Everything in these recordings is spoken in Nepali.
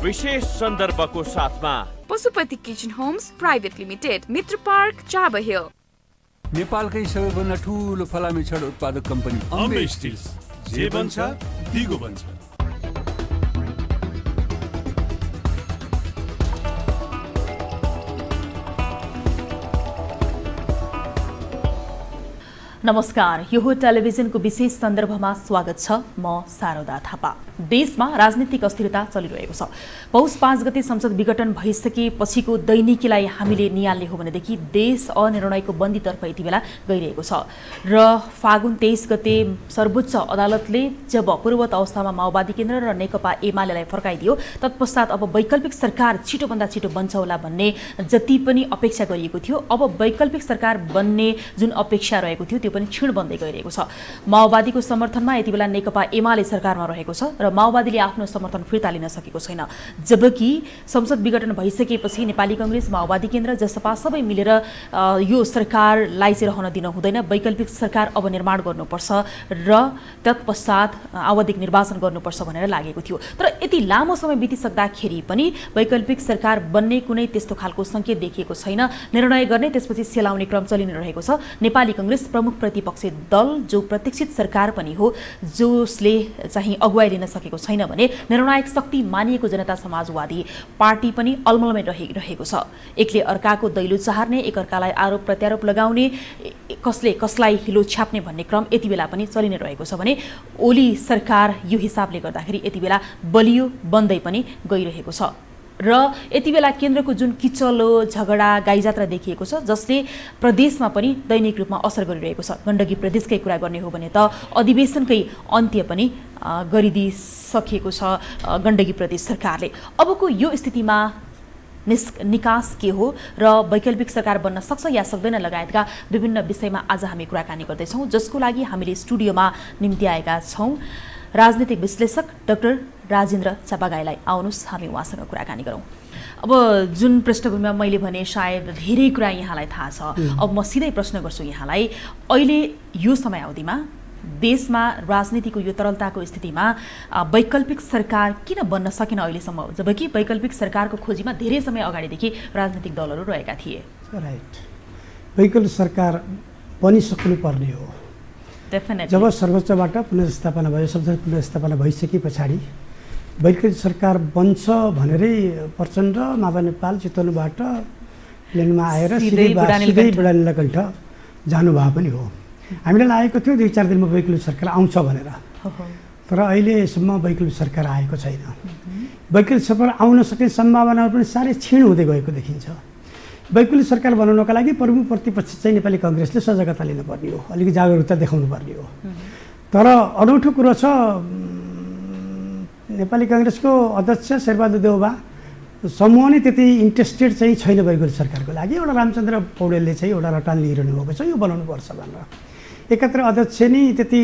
विशेष सन्दर्भको साथमा Pashupati kitchen homes private limited, Mitra park, Chabahil. नेपालकै सबैभन्दा ठुलो फलामे छड उत्पादक कम्पनी अम्बे स्टिल्स, जे बन्छ दिगो बन्छ। नमस्कार, यो हो टेलिभिजनको विशेष सन्दर्भमा स्वागत छ। म शारदा थापा। देशमा राजनीतिक अस्थिरता चलिरहेको छ। पौष 5 गते संसद विघटन भइसकेपछिको दैनिकीलाई हामीले निहाल्ने हो भनेदेखि देश अनिर्णयको बन्दीतर्फ यति बेला गइरहेको छ र फागुन 23 गते सर्वोच्च अदालतले जब पूर्ववत अवस्थामा माओवादी केन्द्र र नेकपा एमालेलाई फर्काइदियो, तत्पश्चात अब वैकल्पिक सरकार छिटोभन्दा छिटो बन्छ होला भन्ने जति पनि अपेक्षा गरिएको थियो, अब वैकल्पिक सरकार बन्ने जुन अपेक्षा रहेको थियो त्यो पनि क्षीण बन्दै गइरहेको छ। माओवादीको समर्थनमा यति बेला नेकपा एमाले सरकारमा रहेको छ र माओवादीले आफ्नो समर्थन फिर्ता लिन सकेको छैन। जबकि संसद विघटन भइसकेपछि नेपाली कांग्रेस, माओवादी केन्द्र, जसपा सबै मिलेर यो सरकारलाई चाहिँ रहन दिन हुँदैन, वैकल्पिक सरकार अब निर्माण गर्नुपर्छ र तत्पश्चात आवधिक निर्वाचन गर्नुपर्छ भनेर लागेको थियो। तर यति लामो समय बितिसक्दाखेरि पनि वैकल्पिक सरकार बन्ने कुनै त्यस्तो खालको संकेत देखिएको छैन। निर्णय गर्ने त्यसपछि सेलाउने क्रम चलि नै रहेको छ। नेपाली कांग्रेस प्रमुख प्रतिपक्षी दल, जो प्रतीक्षित सरकार पनि हो, जसले चाहिँ अगुवाई लिन सकेको छैन भने निर्णायक शक्ति मानिएको जनता समाजवादी पार्टी पनि अलमलमै रहेको छ। एकले अर्काको दैलो चाहर्ने, एकअर्कालाई आरोप प्रत्यारोप लगाउने, कसले कसलाई हिलो छ्याप्ने भन्ने क्रम यति बेला पनि चलि नै रहेको छ भने ओली सरकार यो हिसाबले गर्दाखेरि यति बेला बलियो बन्दै पनि गइरहेको छ। र यति बेला केन्द्रको जुन किचलो झगडा गाईजात्रा देखिएको छ, जसले प्रदेशमा पनि दैनिक रूपमा असर गरिरहेको छ। गण्डकी प्रदेशकै कुरा गर्ने हो भने त अधिवेशनकै अन्त्य पनि गरिदिइसकेको छ गण्डकी प्रदेश सरकारले। अबको यो स्थितिमा निकास के हो र वैकल्पिक सरकार बन्न सक्छ या सक्दैन लगायतका विभिन्न विषयमा आज हामी कुराकानी गर्दैछौँ, जसको लागि हामीले स्टुडियोमा निम्ति आएका छौँ राजनीतिक विश्लेषक डाक्टर राजेन्द्र चापागाईलाई। आउनुहोस् हामी उहाँसँग कुराकानी गरौँ। अब जुन पृष्ठभूमिमा मैले भने सायद धेरै कुरा यहाँलाई थाहा छ, अब म सिधै प्रश्न गर्छु यहाँलाई। अहिले यो समयावधिमा देशमा राजनीतिको यो तरलताको स्थितिमा वैकल्पिक सरकार किन बन्न सकेन अहिलेसम्म, जबकि वैकल्पिक सरकारको खोजीमा धेरै समय अगाडिदेखि राजनीतिक दलहरू रहेका थिए? राइट, वैकल्पिक सरकार बनिसक्नु पर्ने हो। डेफिनेटली जब सर्वोच्चबाट पुनर्स्थापना भयो, संसद पुनर्स्थापना भइसके पछाडि वैकल्पिक सरकार बन्छ भनेरै प्रचण्ड माधव नेपाल चितवनबाट प्लेनमा आएर सिधै बुढानीलकण्ठ जानुभए पनि हो। हामीलाई लागेको थियो 2-4 दिनमा वैकल्पिक सरकार आउँछ भनेर, तर अहिलेसम्म वैकल्पिक सरकार आएको छैन। वैकल्पिक सरकार आउन सक्ने सम्भावनाहरू पनि साह्रै क्षीण हुँदै गएको देखिन्छ। वैकल्पिक सरकार बनाउनका लागि प्रमुख प्रतिपक्ष चाहिँ नेपाली कांग्रेसले सजगता लिनुपर्ने हो, अलिकति जागरुकता देखाउनु पर्ने हो। तर अनौठो कुरो छ, नेपाली कांग्रेसको अध्यक्ष शेरबहादुर देउवा समूह नै त्यति इन्ट्रेस्टेड चाहिँ छैन वैकल्पिक सरकारको लागि। एउटा रामचन्द्र पौडेलले चाहिँ एउटा रटान लिइरहनु भएको छ, यो बनाउनुपर्छ भनेर। एकातिर अध्यक्ष नै त्यति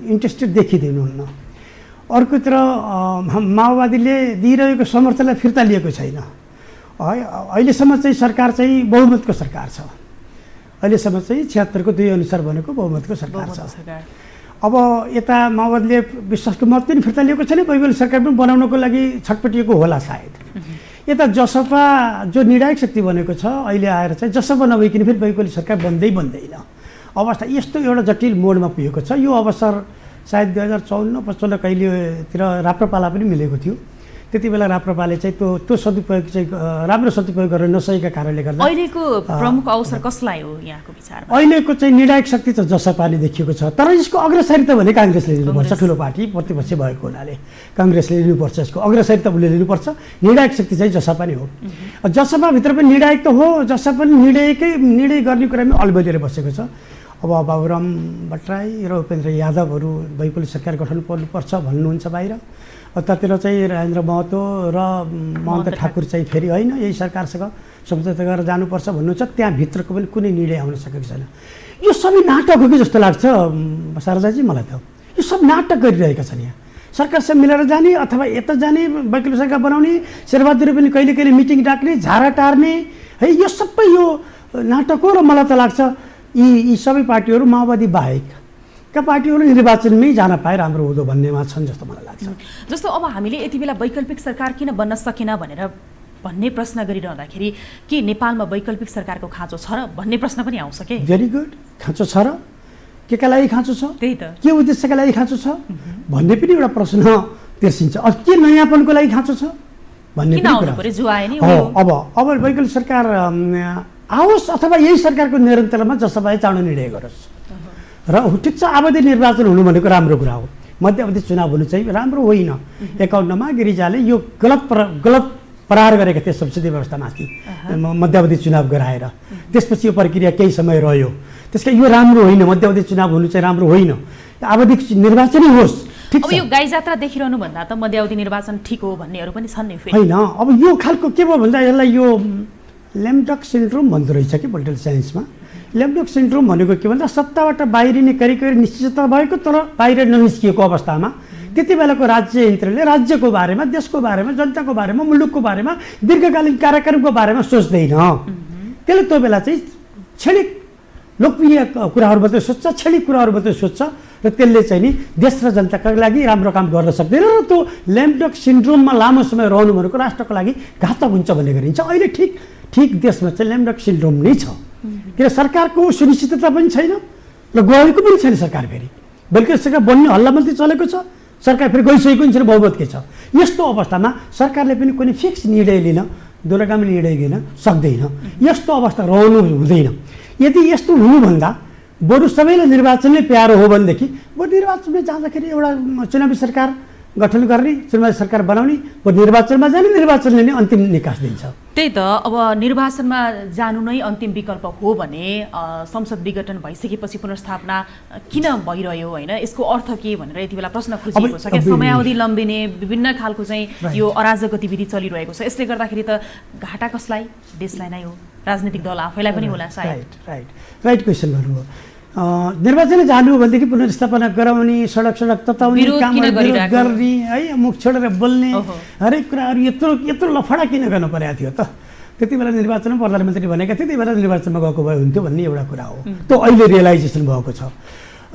इन्ट्रेस्टेड देखिदिनुहुन्न, अर्कोतिर माओवादीले दिइरहेको समर्थनलाई फिर्ता लिएको छैन। अहिलेसम्म चाहिँ सरकार चाहिँ बहुमतको सरकार छ। अहिलेसम्म चाहिँ 76 को 2 अनुसार बनेको बहुमतको सरकार छ। अब यता माओवादीले विश्वासको मत पनि फिर्ता लिएको छैन, वैकल्पिक सरकार पनि बनाउनको लागि छटपटिएको होला सायद। यता जसपा जो निर्णायक शक्ति बनेको छ, अहिले आएर चाहिँ जसपा नभइकन फेरि वैकल्पिक सरकार बन्दैन अवस्था यस्तो एउटा जटिल मोडमा पुगेको छ। यो अवसर सायद 2054-55 कहिलेतिर राप्रपाला पनि मिलेको थियो। त्यति बेला राप्रपाले चाहिँ त्यो सदुपयोग चाहिँ राम्रो सदुपयोग गर्न नसकेका कारणले गर्दा अहिलेको प्रमुख अवसर कसलाई हो यहाँको विचारमा? अहिलेको चाहिँ निर्णायक शक्ति त जसपा नै देखिएको छ, तर यसको अग्रसारिता भने कांग्रेसले लिनुपर्छ। ठुलो पार्टी प्रतिपक्ष भएको हुनाले कांग्रेसले लिनुपर्छ, यसको अग्रसारिता उसले लिनुपर्छ। निर्णायक शक्ति चाहिँ जसपा नै हो। जसपाभित्र पनि निर्णायक त हो, जसपा पनि निर्णय गर्ने कुरामा अलबेलेर बसेको छ। अब बाबुराम भट्टराई र उपेन्द्र यादवहरू वैकल्पिक सरकार गठन गर्नुपर्छ भन्नुहुन्छ बाहिर। उतातिर चाहिँ राजेन्द्र महतो र महन्त ठाकुर चाहिँ फेरि होइन यही सरकारसँग सम्झौता गरेर जानुपर्छ भन्नुहुन्छ। त्यहाँभित्रको पनि कुनै निर्णय आउन सकेको छैन। यो सबै नाटक हो कि जस्तो लाग्छ शारदाजी मलाई त। यो सब नाटक गरिरहेका छन् यहाँ। सरकारसँग मिलेर जाने अथवा यता जाने, वैकल्पिक सरकार बनाउने, शेरबहादुर पनि कहिले कहिले मिटिङ डाक्ने, झारा टार्ने, है यो सबै यो नाटक हो। र मलाई त लाग्छ यी सबै पार्टीहरू माओवादी बाहेक का पार्टीहरू निर्वाचनमै जान पाए राम्रो हुँदो भन्नेमा छन् जस्तो मलाई लाग्छ। जस्तो अब हामीले यति बेला वैकल्पिक सरकार किन बन्न सकेन भनेर भन्ने प्रश्न गरिरहँदाखेरि के नेपालमा वैकल्पिक सरकारको खाँचो छ र भन्ने प्रश्न पनि आउँछ के? भेरी गुड, खाँचो छ र केका लागि खाँचो छ, त्यही त के उद्देश्यका लागि खाँचो छ भन्ने पनि एउटा प्रश्न तेर्सिन्छ। के नयाँपनको लागि खाँचो छ भन्ने किन पनि आउनु कुरा पर्यो जो आयो नि अब वैकल्पिक सरकार आओस् अथवा यही सरकारको निरन्तरमा जसपाए चाँडो निर्णय गरोस् र ठिक छ। अवधि निर्वाचन हुनु भनेको राम्रो कुरा हो, मध्यावधि चुनाव हुनु चाहिँ राम्रो होइन। 51मा गिरिजाले यो गलत प्रहार गरेका थिए संसदीय व्यवस्थामाथि मध्यावधि चुनाव गराएर, त्यसपछि यो प्रक्रिया केही समय रह्यो। त्यसका यो राम्रो होइन, मध्यावधि चुनाव हुनु चाहिँ राम्रो होइन, अवधि निर्वाचनै होस्। ठिक अब यो गाई जात्रा देखिरहनु भन्दा त मध्यावधि निर्वाचन ठिक हो भन्नेहरू पनि छन् नि फेरि होइन। अब यो खालको के भयो भन्दा यसलाई यो लेमडक सिन्ड्रोम भन्दो रहेछ कि पोलिटिकल साइन्समा। लेमडक सिन्ड्रोम भनेको के भन्दा सत्ताबाट बाहिरिने करिब निश्चितता भएको तर बाहिर ननिस्किएको अवस्थामा त्यति बेलाको राज्य यन्त्रले राज्यको बारेमा, देशको बारेमा, जनताको बारेमा, मुलुकको बारेमा, दीर्घकालीन कार्यक्रमको बारेमा सोच्दैन। त्यसले त्यो बेला चाहिँ क्षणिक लोकप्रिय कुराहरू मात्रै सोच्छ, क्षणिक कुराहरू मात्रै सोच्छ र त्यसले चाहिँ नि देश र जनताका लागि राम्रो काम गर्न सक्दैन र त्यो लेमडक सिन्ड्रोममा लामो समय रहनु भनेको राष्ट्रको लागि घातक हुन्छ भन्ने गरिन्छ। अहिले ठिक देशमा चाहिँ लेमडक सिन्ड्रोम नै छ, किन सरकारको सुनिश्चितता पनि छैन र गएको पनि छैन सरकार। फेरि बल्कि सरकार बन्ने हल्ला मात्रै चलेको छ, सरकार फेरि गइसकेको पनि छैन, बहुमत के छ। यस्तो अवस्थामा सरकारले पनि कुनै फिक्स निर्णय लिन, दूरगामी निर्णय लिन सक्दैन। यस्तो अवस्था रहनु हुँदैन। यदि यस्तो हुनुभन्दा बरु सबैलाई निर्वाचनले प्यारो हो भनेदेखि बरु निर्वाचनमा जाँदाखेरि एउटा चुनावी सरकार गठन गर्ने, चुनावी सरकार बनाउने, बरु निर्वाचनमा जाने, निर्वाचनले नै अन्तिम निकास दिन्छ। त्यही त अब निर्वाचनमा जानु नै अन्तिम विकल्प हो भने संसद विघटन भइसकेपछि पुनर्स्थापना किन भइरह्यो होइन, यसको अर्थ के भनेर यति बेला प्रश्न खोजिएको छ क्या। समयावधि लम्बिने विभिन्न खालको चाहिँ यो अराजक गतिविधि चलिरहेको छ। यसले गर्दाखेरि त घाटा कसलाई? देशलाई नै हो, राजनीतिक दल आफैलाई पनि होला सायद। राइट क्वेसन गर्नुभयो। निर्वाचन जानु भनेदेखि पुनर्स्थापना गराउने, सडक तताउने कामहरू गर्ने है, मुख छोडेर बोल्ने हरेक कुराहरू यत्रो लफडा किन गर्नु परेको थियो त? त्यति बेला निर्वाचनमा प्रधानमन्त्री भनेका थिए, त्यति बेला निर्वाचनमा गएको भए हुन्थ्यो भन्ने एउटा कुरा हो। त्यो अहिले रियलाइजेसन भएको छ।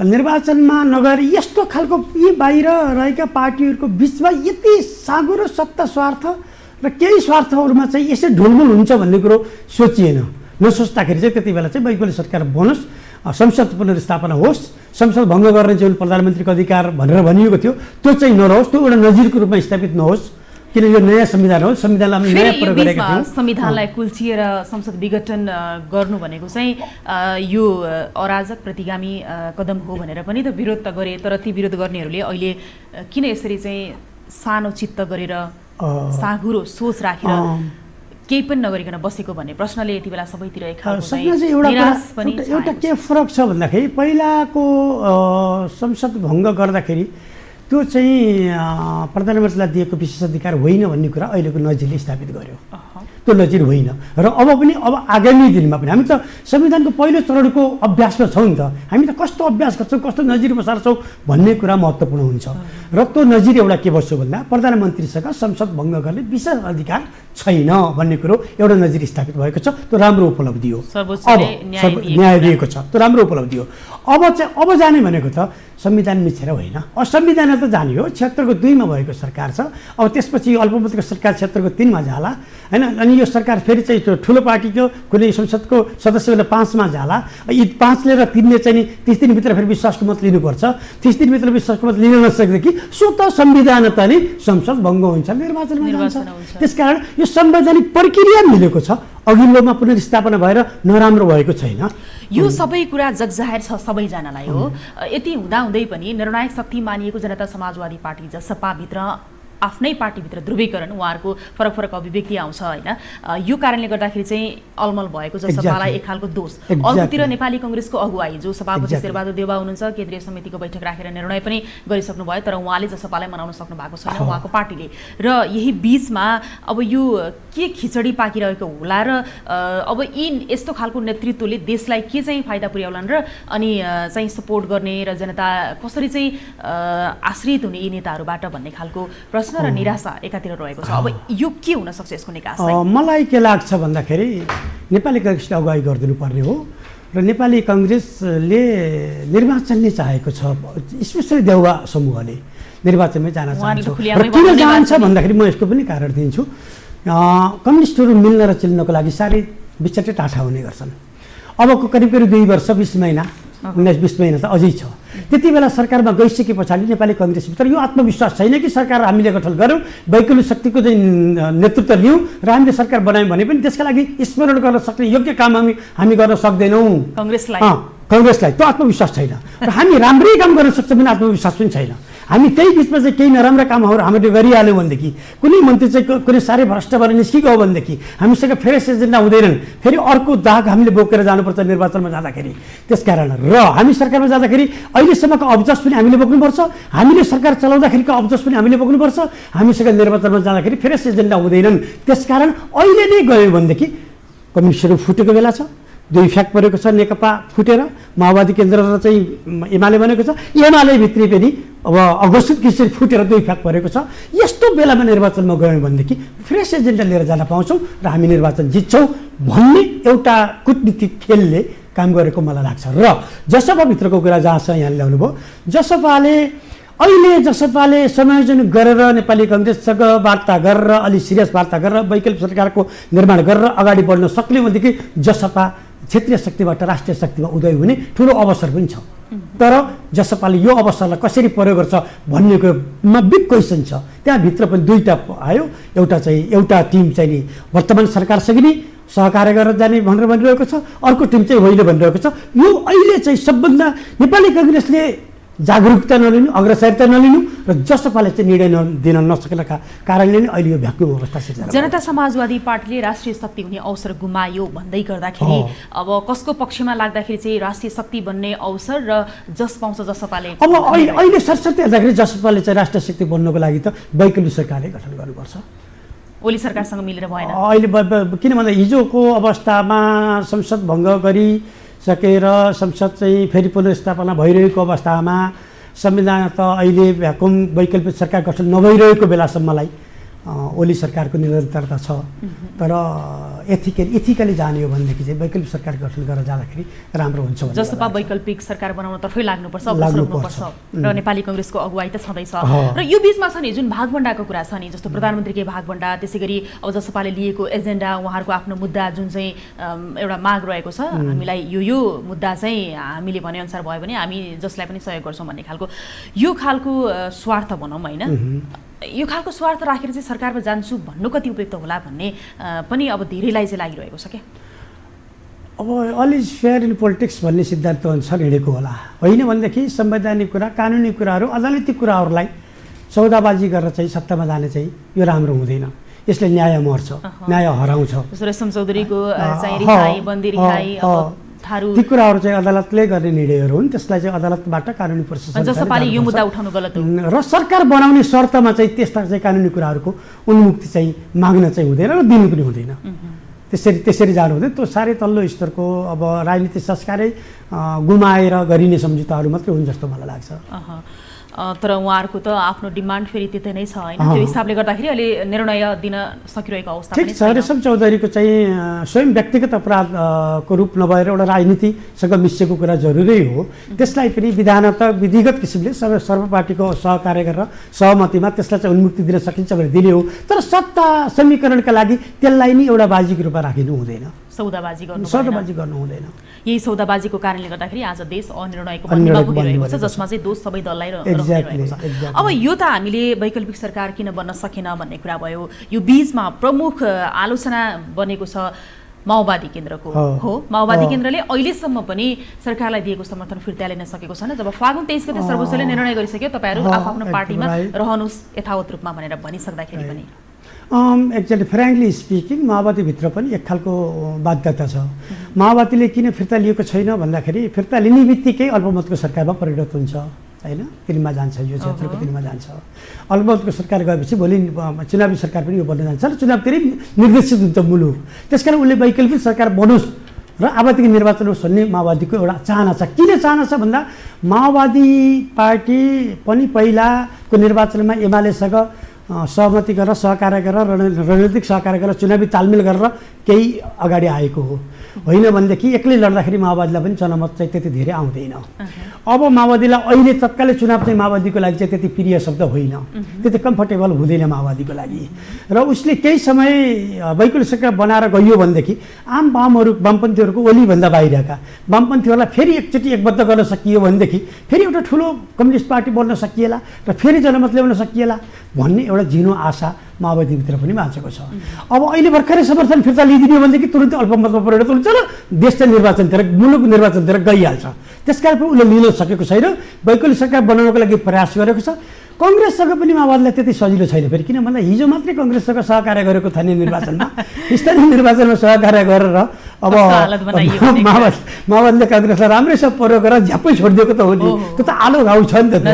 निर्वाचनमा नगएर यस्तो खालको यी बाहिर रहेका पार्टीहरूको बिचमा यति साँगुरो सत्ता स्वार्थ र केही स्वार्थहरूमा चाहिँ यसै ढुलमुल हुन्छ भन्ने कुरो सोचिएन। नसोच्दाखेरि चाहिँ त्यति बेला चाहिँ वैकल्पिक सरकार बनोस्, संसद पुनर्स्थापना होस्, संसद भङ्ग गर्ने चाहिँ प्रधानमन्त्रीको अधिकार भनेर भनिएको थियो त्यो चाहिँ नरहोस्, त्यो एउटा नजिरको रूपमा स्थापित नहोस्, किन यो नयाँ संविधान हो। संविधानलाई नयाँ प्रयोग गरेका थियौँ। संविधानलाई कुल्चिएर संसद विघटन गर्नु भनेको चाहिँ यो अराजक प्रतिगामी कदम हो भनेर पनि त विरोध त गरे। तर ती विरोध गर्नेहरूले अहिले किन यसरी चाहिँ सानो चित्त गरेर साँघुरो सोच राखेर केही पनि नगरिकन बसेको भन्ने प्रश्नले यति बेला सबैतिर एउटा के फरक छ भन्दाखेरि पहिलाको संसद भङ्ग गर्दाखेरि त्यो चाहिँ प्रधानमन्त्रीलाई दिएको विशेषाधिकार होइन भन्ने कुरा अहिलेको नजिरले स्थापित गर्यो। त्यो नजिर होइन र अब आगामी दिनमा पनि हामी त संविधानको पहिलो चरणको अभ्यासमा छौँ नि त। हामी त कस्तो अभ्यास गर्छौँ, कस्तो नजिर बसाल्छौँ भन्ने कुरा महत्त्वपूर्ण हुन्छ र त्यो नजिर एउटा के बस्यो भन्दा प्रधानमन्त्रीसँग संसद भङ्ग गर्ने विशेष अधिकार छैन भन्ने कुरो एउटा नजिर स्थापित भएको छ। त्यो राम्रो उपलब्धि हो, न्याय दिएको छ, त्यो राम्रो उपलब्धि हो। अब जाने भनेको त संविधान मिचेर होइन, असंविधान त जाने हो। 76 को 2 मा भएको सरकार छ, अब त्यसपछि अल्पमतको सरकार 76 को 3 मा जाला होइन। अनि यो सरकार फेरि चाहिँ त्यो ठुलो पार्टीको कुनै संसदको सदस्यले 5 मा जाला। यी 5 ले र 3 ले चाहिँ 30 दिनभित्र फेरि विश्वासको मत लिनुपर्छ। 30 दिनभित्र विश्वासको मत लिन नसकेदेखि स्वतः संविधान त नि संसद भङ्ग हुन्छ, निर्वाचनमा जान्छ। त्यसकारण यो संवैधानिक प्रक्रिया मिलेको छ, अघिल्लोमा पुनर्स्थापना भएर नराम्रो भएको छैन। यो सबै कुरा जगजाहेर छ सबैजनालाई हो। यति हुँदाहुँदै पनि निर्णायक शक्ति मानिएको जनता समाजवादी पार्टी जसपाभित्र आफ्नै पार्टीभित्र ध्रुवीकरण, उहाँहरूको फरक फरक अभिव्यक्ति आउँछ होइन। यो कारणले गर्दाखेरि चाहिँ अलमल भएको जसपालाई एक खालको दोष। अर्कोतिर नेपाली कङ्ग्रेसको अगुवाई जो सभापति शेरबहादुर देउवा हुनुहुन्छ, केन्द्रीय समितिको बैठक राखेर निर्णय पनि गरिसक्नु भयो, तर उहाँले जसपालाई मनाउन सक्नु भएको छैन उहाँको पार्टीले। र यही बिचमा अब यो के खिचडी पाकिरहेको होला र अब यी यस्तो खालको नेतृत्वले देशलाई के चाहिँ फाइदा पुर्याउलान् र अनि चाहिँ सपोर्ट गर्ने र जनता कसरी चाहिँ आश्रित हुने यी नेताहरूबाट भन्ने खालको प्रश्न र निराशा एकातिर रहेको छ। अब यो के हुन सक्छ यसको निकास? मलाई के लाग्छ भन्दाखेरि नेपाली कङ्ग्रेसले अगुवाई गरिदिनु पर्ने हो र नेपाली कङ्ग्रेसले निर्वाचन नै चाहेको छ, स्पेसली देउवा समूहले निर्वाचनमै जान चाहन्छ। र किन जान्छ भन्दाखेरि म यसको पनि कारण दिन्छु। कम्युनिस्टहरू मिल्न र चिल्नको लागि साह्रै बिचटै टाठा हुने गर्छन्। अबको करिब 2 वर्ष 20 महिना 19-20 महिना त अझै छ। त्यति बेला सरकारमा गइसके पछाडि नेपाली कङ्ग्रेसभित्र यो आत्मविश्वास छैन कि सरकार हामीले गठन गरौँ, वैकल्पिक शक्तिको चाहिँ नेतृत्व लियौँ र हामीले सरकार बनायौँ भने पनि त्यसका लागि स्मरण गर्न सक्ने योग्य काम हामी गर्न सक्दैनौँ। कङ्ग्रेसलाई त्यो आत्मविश्वास छैन र हामी राम्रै काम गर्न सक्छौँ भने आत्मविश्वास पनि छैन। हामी त्यही बिचमा चाहिँ केही नराम्रा कामहरू हामीले गरिहाल्यौँ भनेदेखि, कुनै मन्त्री चाहिँ कुनै साह्रै भ्रष्ट भएर निस्किएको हो भनेदेखि हामीसँग फ्रेस एजेन्डा हुँदैनन्, फेरि अर्को दाग हामीले बोकेर जानुपर्छ निर्वाचनमा जाँदाखेरि। त्यसकारण र हामी सरकारमा जाँदाखेरि अहिलेसम्मको अब्जस पनि हामीले बोक्नुपर्छ, हामीले सरकार चलाउँदाखेरिको अब्जस पनि हामीले बोक्नुपर्छ। हामीसँग निर्वाचनमा जाँदाखेरि फ्रेस एजेन्डा हुँदैनन्। त्यसकारण अहिले नै गयौँ भनेदेखि कम्युनिस्टहरू फुटेको बेला छ, 2 फ्याक परेको छ, नेकपा फुटेर माओवादी केन्द्र र चाहिँ एमाले बनेको छ, एमाले भित्री पनि अब अघोषित किसिमले फुटेर 2 फ्याक परेको छ। यस्तो बेलामा निर्वाचनमा गयौँ भनेदेखि फ्रेस एजेन्डा लिएर जान पाउँछौँ र हामी निर्वाचन जित्छौँ भन्ने एउटा कूटनीतिक खेलले काम गरेको मलाई लाग्छ। र जसपाभित्रको कुरा जहाँ छ यहाँ ल्याउनु भयो, जसपाले समायोजन गरेर नेपाली कङ्ग्रेससँग वार्ता गरेर अलि सिरियस वार्ता गरेर वैकल्पिक सरकारको निर्माण गरेर अगाडि बढ्न सक्ने भनेदेखि जसपा क्षेत्रीय शक्तिबाट राष्ट्रिय शक्तिमा उदय हुने ठुलो अवसर पनि छ। तर जसपाले यो अवसरलाई कसरी प्रयोग गर्छ भन्नेकोमा बिग क्वेसन छ। त्यहाँभित्र पनि 2टा आयो। एउटा टिम चाहिँ नि वर्तमान सरकारसँग नि सहकार्य गरेर जाने भनेर भनिरहेको छ, अर्को टिम चाहिँ होइन भनिरहेको छ। यो अहिले चाहिँ सबभन्दा नेपाली कङ्ग्रेसले जागरुकता नलिनु, अग्रसरता नलिनु र जसपाले चाहिँ निर्णय दिन नसकेका कारणले नै अहिले यो भ्याकुम अवस्था सिर्जना। जनता समाजवादी पार्टीले राष्ट्रिय शक्ति हुने अवसर गुमायो भन्दै गर्दाखेरि अब कसको पक्षमा लाग्दाखेरि चाहिँ राष्ट्रिय शक्ति बन्ने अवसर र जस पाउँछ जसपाले? अब अहिले सरसर्ती हेर्दाखेरि जसपाले चाहिँ राष्ट्रिय शक्ति बन्नको लागि त वैकल्पिक सरकारले गठन गर्नुपर्छ। ओली सरकारसँग मिलेर भएन अहिले। किन भन्दा हिजोको अवस्थामा संसद भङ्ग गरी सकेर संसद चाहिँ फेरि पुनर्स्थापना भइरहेको अवस्थामा संविधान त अहिले भ्याकुम वैकल्पिक सरकार गठन नभइरहेको बेलासम्मलाई ओली सरकारको निरन्तरता छ। तर एथिकली जाने हो भनेदेखि चाहिँ वैकल्पिक सरकार गठन गरेर जाँदाखेरि राम्रो हुन्छ। जसपा वैकल्पिक सरकार बनाउनतर्फै लाग्नुपर्छ र नेपाली कङ्ग्रेसको अगुवाई त छँदैछ। र यो बिचमा छ नि जुन भागभण्डाको कुरा छ नि, जस्तो प्रधानमन्त्रीकै भागभण्डा, त्यसै गरी अब जसपाले लिएको एजेन्डा, उहाँहरूको आफ्नो मुद्दा जुन चाहिँ एउटा माग रहेको छ, हामीलाई यो मुद्दा चाहिँ हामीले भनेअनुसार भयो भने हामी जसलाई पनि सहयोग गर्छौँ भन्ने खालको यो खालको स्वार्थ भनौँ होइन, यो खालको स्वार्थ राखेर चाहिँ सरकारमा जान्छु भन्नु कति उपयुक्त होला भन्ने पनि अब धेरैलाई चाहिँ लागिरहेको छ क्या। अब all is fair in politics भन्ने सिद्धान्त अनुसार हिँडेको होला, होइन भनेदेखि संवैधानिक कुरा, कानुनी कुराहरू, अदालती कुराहरूलाई सौदाबाजी गरेर चाहिँ सत्तामा जाने चाहिँ यो राम्रो हुँदैन। यसले न्याय मर्छ, न्याय हराउँछ। रेशम चौधरीको चाहिँ रिहाई, बन्दी रिहाई, ती कुराहरू चाहिँ अदालतले गर्ने निर्णयहरू हुन्। त्यसलाई चाहिँ अदालतबाट कानुनी प्रोसेस जसपाले यो मुद्दा उठाउनु गलत हो र सरकार बनाउने शर्तमा चाहिँ त्यस्ता चाहिँ कानुनी कुराहरूको उन्मुक्ति चाहिँ माग्न चाहिँ हुँदैन र दिनु पनि हुँदैन। त्यसरी जानु हुँदैन। त्यो साह्रै तल्लो स्तरको अब राजनीतिक संस्कारै गुमाएर गरिने सम्झौताहरू मात्रै हुन् जस्तो मलाई लाग्छ। तर उहाँहरूको त आफ्नो डिमान्ड फेरि त्यतै नै छ होइन, त्यो हिसाबले गर्दाखेरि अहिले निर्णय दिन सकिरहेको अवस्था ठिक छ। रेशम चौधरीको चाहिँ स्वयं व्यक्तिगत अपराधको रूप नभएर एउटा राजनीतिसँग मिसिएको कुरा जरुरी हो। त्यसलाई पनि विधिगत किसिमले सर्वपार्टीको सहकार्य गरेर सहमतिमा त्यसलाई चाहिँ उन्मुक्ति दिन सकिन्छ भने दिने हो। तर सत्ता समीकरणका लागि त्यसलाई नै एउटा बाजीको रूपमा राखिनु हुँदैन, सौदाबाजी गर्नु हुँदैन। यही सौदाबाजीको कारणले गर्दाखेरि आज देश अनिर्णयको बन्दीमा पुगिरहेको छ, जसमा चाहिँ दोष सबै दललाई रहेको छ। अब यो त हामीले वैकल्पिक सरकार किन बन्न सकेन भन्ने कुरा भयो। यो बीचमा प्रमुख आलोचना बनेको छ माओवादी केन्द्रको हो। माओवादी केन्द्रले अहिलेसम्म पनि सरकारलाई दिएको समर्थन फिर्ता लिन सकेको छैन। जब फागुन 23 गते सर्वोच्चले निर्णय गरिसक्यो तपाईहरू आफ्नो पार्टीमा रहनुहोस् यथावत रूपमा भनेर भनिसक्दाखेरि पनि एक्चुअली फ्रेङ्कली स्पिकिङ माओवादीभित्र पनि एक खालको बाध्यता छ। माओवादीले किन फिर्ता लिएको छैन भन्दाखेरि फिर्ता लिने बित्तिकै अल्पमतको सरकारमा परिणत हुन्छ होइन, तिनमा जान्छ, यो क्षेत्रको तिनमा जान्छ। अल्पमतको सरकार गएपछि भोलि चुनावी सरकार पनि यो बन्न जान्छ र चुनावतिरै निर्देशित हुन्छ मुलुक। त्यसकारण उसले वैकल्पिक सरकार बनोस् र आवधिक निर्वाचन होस् भन्ने माओवादीको एउटा चाहना छ। किन चाहना छ भन्दा माओवादी पार्टी पनि पहिलाको निर्वाचनमा एमालेसँग सहमति गरेर सहकार्य गरेर रणनीतिक सहकार्य गरेर चुनावी तालमेल गरेर केही अगाडि आएको हो होइन भनेदेखि एक्लै लड्दाखेरि माओवादीलाई पनि जनमत चाहिँ त्यति धेरै आउँदैन। अब माओवादीलाई अहिले तत्कालै चुनाव चाहिँ माओवादीको लागि चाहिँ त्यति प्रिय शब्द होइन, त्यति कम्फर्टेबल हुँदैन माओवादीको लागि। र उसले केही समय वैकल्पिक सरकार बनाएर गयो भनेदेखि आम वामपन्थीहरूको ओलीभन्दा बाहिरका वामपन्थीहरूलाई फेरि एकचोटि एकबद्ध गर्न सकियो भनेदेखि फेरि एउटा ठुलो कम्युनिस्ट पार्टी बन्न सकिएला र फेरि जनमत ल्याउन सकिएला भन्ने एउटा झिनो आशा माओवादीभित्र पनि बाँचेको छ। अब अहिले भर्खरै समर्थन फिर्ता लिइदियो भनेदेखि तुरुन्तै अल्पमतमा परिणत हुन्छ र देश चाहिँ निर्वाचनतिर मुलुक निर्वाचनतिर गइहाल्छ। त्यसकारण पनि उसले लिन सकेको छैन, वैकल्पिक सरकार बनाउनको लागि प्रयास गरेको छ। कङ्ग्रेससँग पनि माओवादीलाई त्यति सजिलो छैन फेरि, किन भन्दा हिजो मात्रै कङ्ग्रेससँग सहकार्य गरेको थियो नि निर्वाचनमा, स्थानीय निर्वाचनमा सहकार्य गरेर अब माओवादीले कङ्ग्रेसलाई राम्रैसँग प्रयोग गरेर झ्याप्पै छोडिदिएको त हो नि, त्यो त आलो घाउ छ नि त,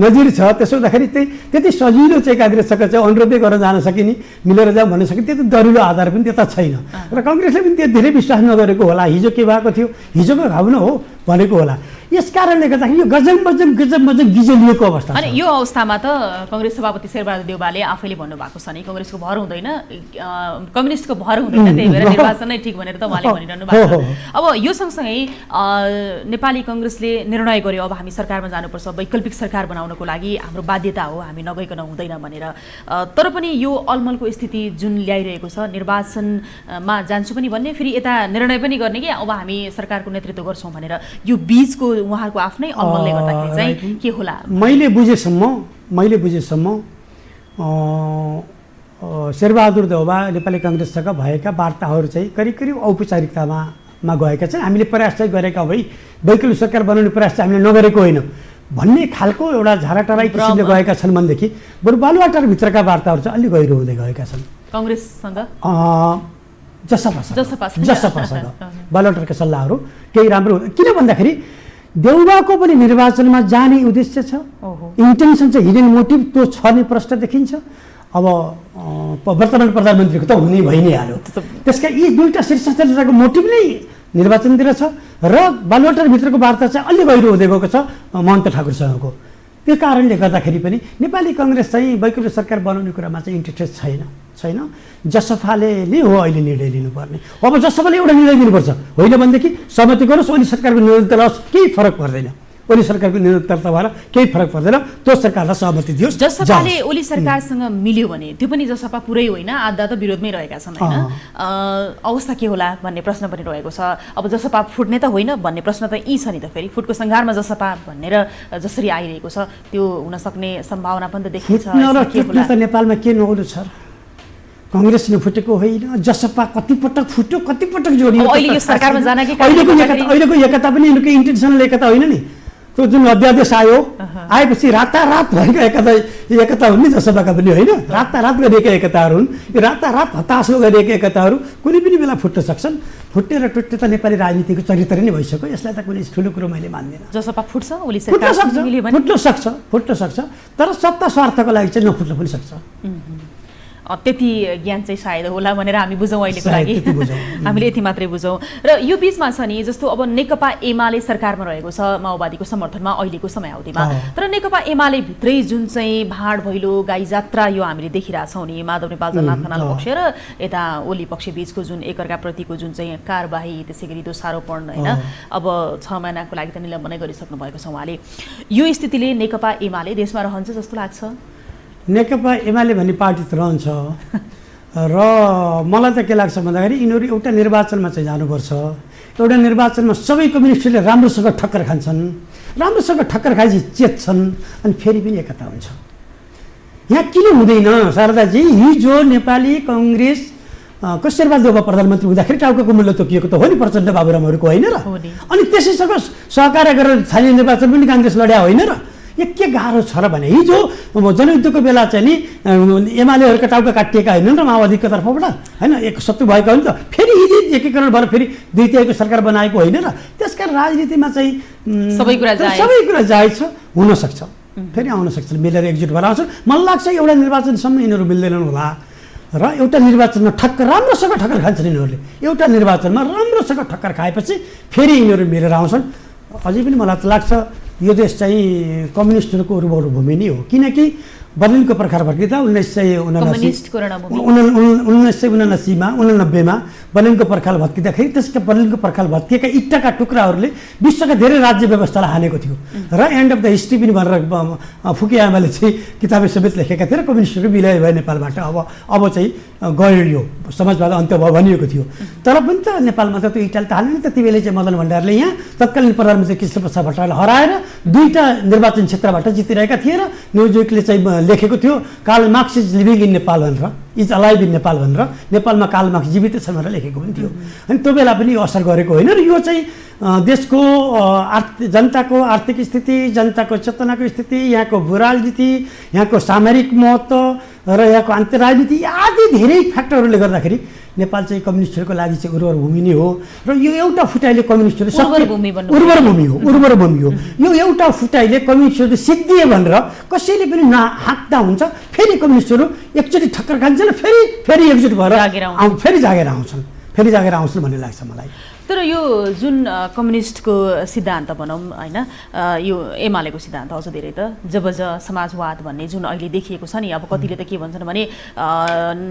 नजिर छ। त्यसो हुँदाखेरि त्यति सजिलो चाहिँ काङ्ग्रेससँग चाहिँ अनुरोधै गर्न जान सकिने, मिलेर जाउँ भन्न सकिने, त्यति दरिलो आधार पनि त्यता छैन र कङ्ग्रेसले पनि त्यो धेरै विश्वास नगरेको होला। हिजो के भएको थियो, हिजोको घाउ न हो भनेको होला। यस कारणले गर्दाखेरि यो गजम गिजलिएको अवस्था। अनि यो अवस्थामा त कङ्ग्रेस सभापति शेरबहादुर देउवाले आफैले भन्नुभएको छ नि कङ्ग्रेसको भर हुँदैन, कम्युनिस्टको भर हुँदैन, त्यही भएर निर्वाचन नै ठिक भनेर त उहाँले भनिरहनु भएको छ। अब यो सँगसँगै नेपाली कङ्ग्रेसले निर्णय गर्यो अब हामी सरकारमा जानुपर्छ, वैकल्पिक सरकार बनाउनको लागि हाम्रो बाध्यता हो, हामी नगइकन हुँदैन भनेर। तर पनि यो अलमलको स्थिति जुन ल्याइरहेको छ, निर्वाचनमा जान्छु पनि भन्ने, फेरि यता निर्णय पनि गर्ने कि अब हामी सरकारको नेतृत्व गर्छौँ भनेर, यो बीचको उहाँहरूको आफ्नै अलमलले गर्दाखेरि चाहिँ के होला? मैले बुझेसम्म शेरबहादुर देउवा नेपाली काङ्ग्रेससँग भएका वार्ताहरू चाहिँ करिब औपचारिकतामा गएका छन्। हामीले प्रयास चाहिँ गरेका भई वैकल्पिक सरकार बनाउने प्रयास चाहिँ हामीले नगरेको होइन भन्ने खालको एउटा झाराटाराई किसिमले गएका छन् भनेदेखि बरु बालुवाटारभित्रका वार्ताहरू चाहिँ अलि गहिरो हुँदै गएका छन् कङ्ग्रेससँग। जसपासँग बालुवाटारका सल्लाहहरू केही राम्रो, किन भन्दाखेरि देउवाको पनि निर्वाचनमा जाने उद्देश्य छ, इन्टेन्सन चाहिँ हिडन मोटिभ त्यो छ नै प्रश्न देखिन्छ। अब वर्तमान प्रधानमन्त्रीको त हुने भइ नै हाल्यो, त्यसकारण यी दुईवटा शीर्ष नेताको मोटिभ नै निर्वाचनतिर छ र बालुवाटारभित्रको वार्ता चाहिँ अलि गहिरो हुँदै गएको छ महन्त ठाकुरसँगको। त्यो कारणले गर्दाखेरि पनि नेपाली कङ्ग्रेस चाहिँ वैकल्पिक सरकार बनाउने कुरामा चाहिँ इन्ट्रेस्टेड छैन। जसपाले नै हो अहिले निर्णय लिनुपर्ने। अब जसपाले एउटा निर्णय लिनुपर्छ, होइन भनेदेखि सहमति गरोस्, ओली सरकारको निरन्तरता केही फरक पर्दैन, ओली सरकारको निरन्तरता भएर केही फरक पर्दैन, त्यो सरकारलाई सहमति दियोस्। जसपाले ओली सरकारसँग मिल्यो भने त्यो पनि जसपा पुरै होइन, आधा त विरोधमै रहेका छन् होइन, अवस्था के होला भन्ने प्रश्न पनि रहेको छ। अब जसपा फुट्ने त होइन भन्ने प्रश्न त यी छ नि त, फेरि फुटको सङ्घारमा जसपा भनेर जसरी आइरहेको छ त्यो हुन सक्ने सम्भावना पनि त देखिन्छ। नेपालमा के नहुनु छ, कङ्ग्रेस नफुटेको होइन, जसपा कतिपटक फुट्यो, कतिपटक जोडियो। अहिले यो सरकारमा जान कि अहिलेको एकता पनि यिनीहरूको इन्टेन्सनल एकता होइन नि, त्यो जुन अध्यादेश आएपछि रातारात भएका एकता हुन् नि जसपाका पनि होइन, रातारात गरिएका एकताहरू हुन्। यो रातारात हताशो गरिएका एकताहरू कुनै पनि बेला फुट्न सक्छन्। फुट्ने र टुट्ने त नेपाली राजनीतिको चरित्र नै भइसक्यो, यसलाई त कुनै ठुलो कुरो मैले मान्दिनँ। जसपा फुट्छ, ओली सरकार फुट्न सक्छ, तर सत्ता स्वार्थको लागि चाहिँ नफुट्न पनि सक्छ। त्यति ज्ञान चाहिँ सायद होला भनेर हामी बुझौँ अहिलेको लागि, हामीले यति मात्रै बुझौँ। र यो बिचमा छ नि, जस्तो अब नेकपा एमाले सरकारमा रहेको छ माओवादीको समर्थनमा अहिलेको समयावधिमा, तर नेकपा एमाले भित्रै जुन चाहिँ भाँड भैलो गाई जात्रा यो हामीले देखिरहेछौँ नि, माधव नेपाल जनाथ खनाल पक्ष र यता ओली पक्ष बिचको जुन एकअर्काप्रतिको जुन चाहिँ कारबाही, त्यसै गरी दोषारोपण होइन, अब 6 महिनाको लागि त निलम्बनै गरिसक्नु भएको छ उहाँले। यो स्थितिले नेकपा एमाले देशमा रहन्छ जस्तो लाग्छ? नेकपा एमाले भन्ने पार्टी त रहन्छ र मलाई त के लाग्छ भन्दाखेरि यिनीहरू एउटा निर्वाचनमा चाहिँ जानुपर्छ। एउटा निर्वाचनमा सबै कम्युनिस्टले राम्रोसँग ठक्कर खान्छन्, राम्रोसँग ठक्कर खाएपछि चेत्छन् अनि फेरि पनि एकता हुन्छ। यहाँ किन हुँदैन शारदाजी? हिजो नेपाली कङ्ग्रेस शेरबहादुर देउवा प्रधानमन्त्री हुँदाखेरि टाउको मूल्य तोकिएको त हो नि प्रचण्ड बाबुरामहरूको, होइन र? अनि त्यसैसँग सहकार्य गरेर स्थानीय निर्वाचन पनि काङ्ग्रेस लड्या होइन र? यो के गाह्रो छ र भने हिजो जनयुद्धको बेला चाहिँ नि एमालेहरूका टाउका काटिएका होइनन् र माओवादीको तर्फबाट, होइन, एक शत्रु भएको हो नि त, फेरि यदि एकीकरण भएर फेरि द्वितीयको सरकार बनाएको होइन र? त्यसकारण राजनीतिमा चाहिँ सबै कुरा जायज छ, हुनसक्छ, फेरि आउन सक्छ, मिलेर एकजुट भएर आउँछ। मलाई लाग्छ एउटा निर्वाचनसम्म यिनीहरू मिल्दैनन् होला र एउटा निर्वाचनमा राम्रोसँग ठक्कर खान्छन् यिनीहरूले। एउटा निर्वाचनमा राम्रोसँग ठक्कर खाएपछि फेरि यिनीहरू मिलेर आउँछन्। अझै पनि मलाई त लाग्छ यो देश चाहिँ कम्युनिस्टहरूको उर्वर भूमि नै हो, किनकि बर्लिनको पर्खाल भड्किँदा 1989मा बर्लिनको पर्खाल भत्किँदाखेरि त्यसका बर्लिनको पर्खाल भत्किएका इट्टाका टुक्राहरूले विश्वका धेरै राज्य व्यवस्थालाई हानेको थियो र एन्ड अफ द हिस्ट्री पनि भनेर फुकुयामाले चाहिँ किताबे समेत लेखेका थिए र कम्युनिस्टहरू विलय भए नेपालबाट अब चाहिँ गयो यो समाजवाद अन्त्य भयो भनिएको थियो। तर पनि त नेपालमा त त्यो इटाले त हालेन। त्यति बेला चाहिँ मदन भण्डारले यहाँ तत्कालीन प्रधानमन्त्री कृष्णप्रसाद भट्टराईलाई हराएर 2टा निर्वाचन क्षेत्रबाट जितिरहेका थिए र न्युजविकले चाहिँ लेखेको थियो Karl Marx is living in Nepal भनेर, इज अलाइभ इन नेपाल भनेर, नेपालमा कार्ल मार्क्स जीवित छ भनेर लेखेको पनि थियो। अनि त्यो बेला पनि यो असर गरेको होइन र यो चाहिँ देशको जनताको आर्थिक स्थिति, जनताको चेतनाको स्थिति, यहाँको भू राजनीति, यहाँको सामरिक महत्त्व र यहाँको अन्तर्राजनीति आदि धेरै फ्याक्टरहरूले गर्दाखेरि नेपाल चाहिँ कम्युनिस्टहरूको लागि चाहिँ उर्वर भूमि नै हो र यो एउटा फुटाइले कम्युनिस्टहरू उर्वर भूमि हो। यो एउटा फुटाइले कम्युनिस्टहरू सिद्धिए भनेर कसैले पनि नहाँक्दा हुन्छ। फेरि कम्युनिस्टहरू एकचोटि ठक्कर खान्छन् र फेरि एकजुट भएर फेरि जागेर आउँछन् भन्ने लाग्छ मलाई। तर यो जुन कम्युनिस्टको सिद्धान्त भनौँ होइन, यो एमालेको सिद्धान्त अझ धेरै त जबज समाजवाद भन्ने जुन अहिले देखिएको छ नि, अब कतिले त के भन्छन् भने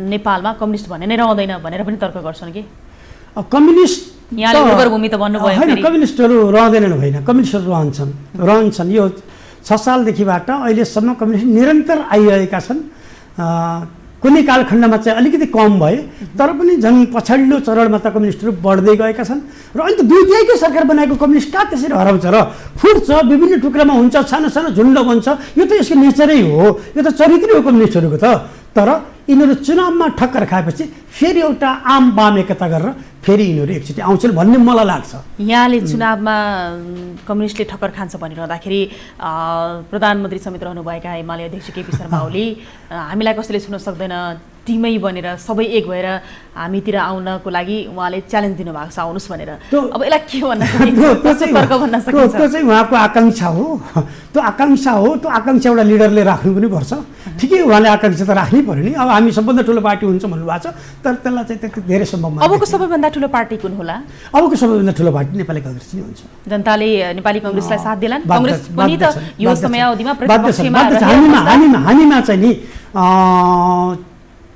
नेपालमा कम्युनिस्ट भन्ने नै रहँदैन भनेर पनि तर्क गर्छन् कि कम्युनिस्ट यहाँले उर्वर भूमि त भन्नुभयो होइन, कम्युनिस्टहरू रहँदैनन् होइन, कम्युनिस्टहरू रहन्छन्। यो 6 सालदेखिबाट अहिलेसम्म कम्युनिस्ट निरन्तर आइरहेका छन्। कुनै कालखण्डमा चाहिँ अलिकति कम भए तर पनि झन् पछाडिल्लो चरणमा त कम्युनिस्टहरू बढ्दै गएका छन् र अहिले त दुईटैकै सरकार बनाएको कम्युनिस्ट कहाँ त्यसरी हराउँछ र फुट्छ, विभिन्न टुक्रामा हुन्छ, सानो सानो झुन्ड बन्छ। यो त यसको नेचरै हो, यो त चरित्रै हो कम्युनिस्टहरूको त। तर यिनीहरू चुनावमा ठक्कर खाएपछि फेरि एउटा आम वाम एकता गरेर फेरि यिनीहरू एकचोटि आउँछन् भन्ने मलाई लाग्छ। यहाँले चुनावमा कम्युनिस्टले ठक्कर खान्छ भनिरहँदाखेरि प्रधानमन्त्री समेत रहनुभएका एमाले अध्यक्ष केपी शर्मा ओली हामीलाई कसैले छुन सक्दैन, टिमै बनेर सबै एक भएर हामीतिर आउनको लागि उहाँले च्यालेन्ज दिनुभएको छ आउनुहोस् भनेर। अब यसलाई के भन्न सकिन्छ? त्यो चाहिँ उहाँको आकाङ्क्षा हो, त्यो आकाङ्क्षा एउटा लिडरले राख्नु पनि पर्छ। ठिकै उहाँले आकाङ्क्षा त राख्नै पर्यो नि। अब हामी सबभन्दा ठुलो पार्टी हुन्छ भन्नुभएको छ, तर त्यसलाई चाहिँ त्यति धेरै सम्भव। अबको सबैभन्दा ठुलो पार्टी कुन होला? अबको सबैभन्दा ठुलो पार्टी नेपाली काङ्ग्रेस नै हुन्छ। जनताले नेपाली काङ्ग्रेसलाई साथ दिलान्? काङ्ग्रेस पनि त यो समयावधिमा हामीमा चाहिँ नि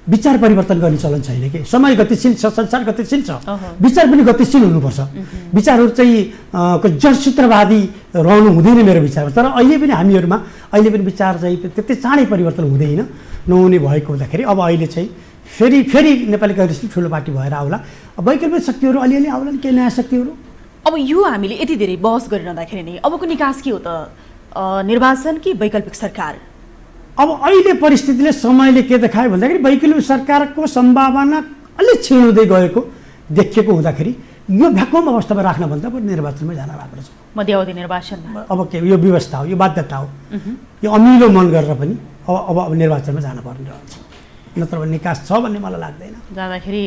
विचार परिवर्तन गर्ने चलन छैन कि। समय गतिशील छ, संसार गतिशील छ, विचार पनि गतिशील हुनुपर्छ। विचारहरू चाहिँ जडसूत्रवादी रहनु हुँदैन मेरो विचारमा। तर अहिले पनि हामीहरूमा अहिले पनि विचार चाहिँ त्यति चाँडै परिवर्तन हुँदैन, नहुने भएको हुँदाखेरि अब अहिले चाहिँ फेरि नेपाली काङ्ग्रेस ठुलो पार्टी भएर आउला। वैकल्पिक शक्तिहरू अलिअलि आउलान्, केही नयाँ शक्तिहरू। अब यो हामीले यति धेरै बहस गरिरहँदाखेरि नै अबको निकास के हो त? निर्वाचन कि वैकल्पिक सरकार? अब अहिले परिस्थितिले समयले के देखायो भन्दाखेरि वैकल्पिक सरकारको सम्भावना अलिक क्षीण हुँदै गएको देखिएको हुँदाखेरि यो भ्याकुम अवस्थामा राख्नभन्दा पनि निर्वाचनमै जान राम्रो छ। मध्यावधि निर्वाचनमा अब के यो व्यवस्था हो, यो बाध्यता हो। यो अमिलो मन गरेर पनि अब निर्वाचनमा जानुपर्ने रहन्छ, नत्र निकास छ भन्ने मलाई लाग्दैन। जाँदाखेरि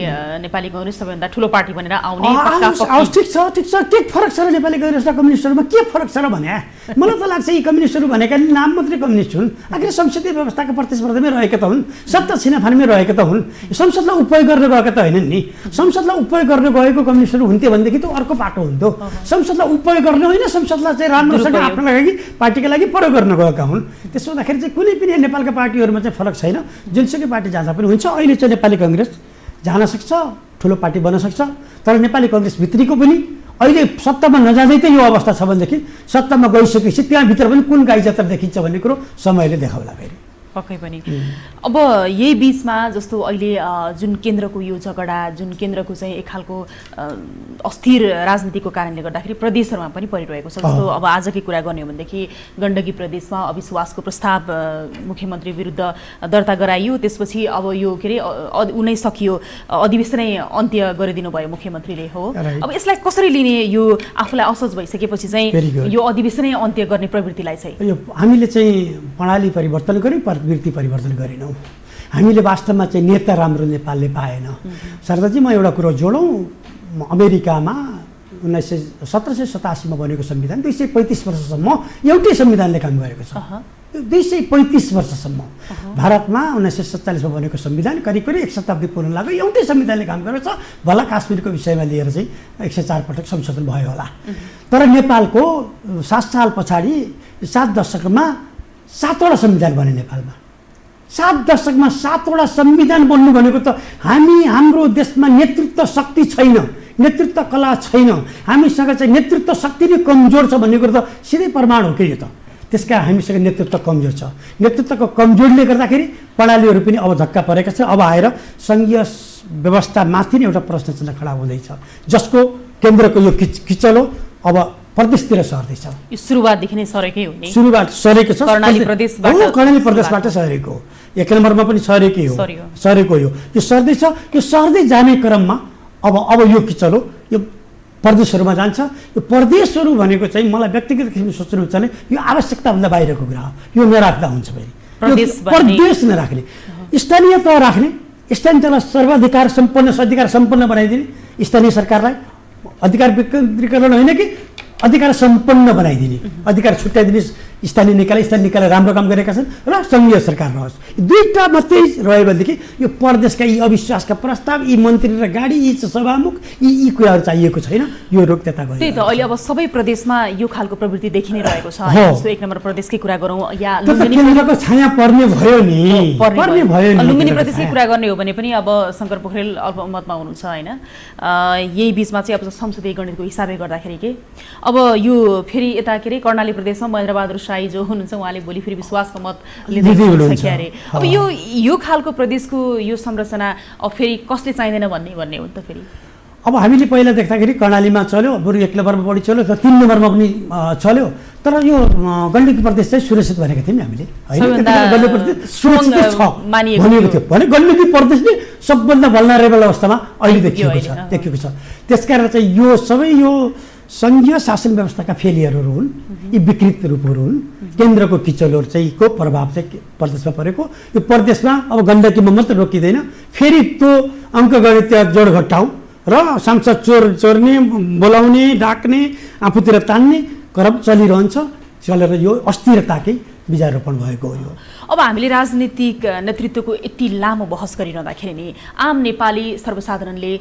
नेपाली काङ्ग्रेस सबैभन्दा ठुलो पार्टी बनेर आउने ठिक छ। के फरक छ र नेपाली काङ्ग्रेस र कम्युनिस्टहरूमा के फरक छ र भने मलाई त लाग्छ यी कम्युनिस्टहरू भनेका नाम मात्रै कम्युनिस्ट हुन्, आखिर संसदीय व्यवस्थाको प्रतिस्पर्धामै रहेका त हुन्, सत्ता छिनाफानीमै रहेका त हुन्, संसदलाई उपयोग गर्न गएका त होइनन् नि। संसदलाई उपयोग गर्न गएको कम्युनिस्टहरू हुन्थ्यो भनेदेखि त अर्को पाटो हुन्थ्यो। संसदलाई उपयोग गर्ने होइन, संसदलाई चाहिँ राम्रोसँग आफ्नो लागि पार्टीका लागि प्रयोग गर्न गएका हुन्। त्यसो हुँदाखेरि चाहिँ कुनै पनि नेपालका पार्टीहरूमा चाहिँ फरक छैन, जुनसुकै पार्टी जाँदा पनि हुन्छ। अहिले चाहिँ नेपाली काङ्ग्रेस जान सक्छ, ठुलो पार्टी बन्न सक्छ। तर नेपाली काङ्ग्रेस भित्रीको पनि अहिले सत्तामा नजाँदै त यो अवस्था छ भनेदेखि सत्तामा गइसकेपछि त्यहाँभित्र पनि कुन गाई जात्रा देखिन्छ भन्ने कुरो समयले देखाउला फेरि। पक्कै पनि। अब यही बिचमा जस्तो अहिले जुन केन्द्रको यो झगडा, जुन केन्द्रको चाहिँ एक खालको अस्थिर राजनीतिको कारणले गर्दाखेरि प्रदेशहरूमा पनि परिरहेको छ। जस्तो अब आजकै कुरा गर्ने हो भनेदेखि गण्डकी प्रदेशमा अविश्वासको प्रस्ताव मुख्यमन्त्री विरुद्ध दर्ता गराइयो, त्यसपछि अब यो के अरे उनै सकियो, अधिवेशनै अन्त्य गरिदिनु भयो मुख्यमन्त्रीले हो। अब यसलाई कसरी लिने? यो आफूलाई असहज भइसकेपछि चाहिँ यो अधिवेशनै अन्त्य गर्ने प्रवृत्तिलाई चाहिँ यो हामीले चाहिँ प्रणाली परिवर्तन गर्यौँ, प्रवृत्ति परिवर्तन गरेनौँ। हामीले वास्तवमा चाहिँ नेता राम्रो नेपालले पाएन। शारदाजी, म एउटा कुरो जोडौँ, अमेरिकामा 1787मा बनेको संविधान 235 वर्षसम्म एउटै संविधानले काम गरेको छ। 235 वर्षसम्म। भारतमा 1947मा बनेको संविधान करिब 1 शताब्दी पुग्न लाग्यो, एउटै संविधानले काम गरेको छ। भला काश्मीरको विषयमा लिएर चाहिँ 104 पटक संशोधन भयो होला। तर नेपालको 7 साल पछाडि 7 दशकमा 7वटा संविधान बने नेपालमा। 7 दशकमा 7वटा संविधान बन्नु भनेको त हाम्रो देशमा नेतृत्व शक्ति छैन, नेतृत्व कला छैन, हामीसँग चाहिँ नेतृत्व शक्ति नै कमजोर छ भन्ने कुरो त सिधै प्रमाण हो कि यो त। त्यसकारण हामीसँग नेतृत्व कमजोर छ। नेतृत्वको कमजोरीले गर्दाखेरि प्रणालीहरू पनि अब धक्का परेका छन्। अब आएर सङ्घीय व्यवस्थामाथि नै एउटा प्रश्न चिन्ह खडा हुँदैछ, जसको केन्द्रको यो किचलो अब प्रदेशतिर सर्दैछ। यो सुरुवातदेखि नै सरेकै हो नि, सुरुवात सरेको छ, कर्णाली प्रदेशबाट सरेको, 1 नम्बरमा पनि सरेकै हो, सरेको यो सर्दैछ। यो सर्दै जाने क्रममा अब यो किचलो यो प्रदेशहरूमा जान्छ। यो प्रदेशहरू भनेको चाहिँ मलाई व्यक्तिगत किसिमले सोच्नुहुन्छ भने यो आवश्यकताभन्दा बाहिरको कुरा हो। यो नराख्दा हुन्छ फेरि, प्रदेश नराख्ने, स्थानीय तह राख्ने, स्थानीय तहलाई सर्वाधिकार सम्पन्न बनाइदिने, स्थानीय सरकारलाई अधिकार विकेन्द्रीकरण होइन कि अधिकार सम्पन्न बनाइदिने, अधिकार छुट्याइदिने। स्थानीय निकायले राम्रो काम गरेका छन् र सङ्घीय सरकार रहोस्। दुईटा मात्रै रह्यो भनेदेखि यो प्रदेशका यी अविश्वासका प्रस्ताव, यी मन्त्री र गाडी, यी सभामुख, यी कुराहरू चाहिएको छैन। यो रोक त्यता गयो। त्यही त अहिले अब सबै प्रदेशमा यो खालको प्रवृत्ति देखि नै रहेको छ। जस्तो 1 नम्बर प्रदेशकै कुरा गरौँ या केन्द्रको छाया पर्ने भयो नि, लुम्बिनी प्रदेशकै कुरा गर्ने हो भने पनि अब शङ्कर पोखरेल अल्पमतमा हुनुहुन्छ होइन। यही बिचमा चाहिँ अब संसदीय गणितको हिसाबले गर्दाखेरि के अब यो फेरि यता के अरे कर्णाली प्रदेशमा महेन्द्रबहादुर शाही जो हुनुहुन्छ उहाँले भोलि फेरि विश्वासको मत लिँदै हुनुहुन्छ अरे। अब यो खालको प्रदेशको यो संरचना अब फेरि कसले चाहिँदैन भन्ने हो नि त फेरि। अब हामीले पहिला देख्दाखेरि कर्णालीमा चल्यो, बरु 1 नम्बरमा बढी चल्यो, त 3 नम्बरमा पनि चल्यो। तर यो गण्डकी प्रदेश चाहिँ सुरक्षित भनेको थियौँ नि हामीले, भनेको थियो भने गण्डकी प्रदेश नै सबभन्दा भल्नरेबल अवस्थामा अहिले देखिएको छ। त्यसकारण चाहिँ यो सबै यो सङ्घीय शासन व्यवस्थाका फेलियरहरू हुन्, यी विकृत रूपहरू हुन्। केन्द्रको किचलोहरू चाहिँ को प्रभाव चाहिँ प्रदेशमा परेको। यो प्रदेशमा अब गण्डकीमा मात्र रोकिँदैन, फेरि त्यो अङ्कगणितीय जोड घटाउ र सांसद चोर्ने, बोलाउने, डाक्ने, आफूतिर तान्ने क्रम चलिरहन्छ। चलेर यो अस्थिरताकै बीजारोपण भएको हो। यो अब हामीले राजनीतिक नेतृत्वको यति लामो बहस गरिरहँदाखेरि नि आम नेपाली सर्वसाधारणले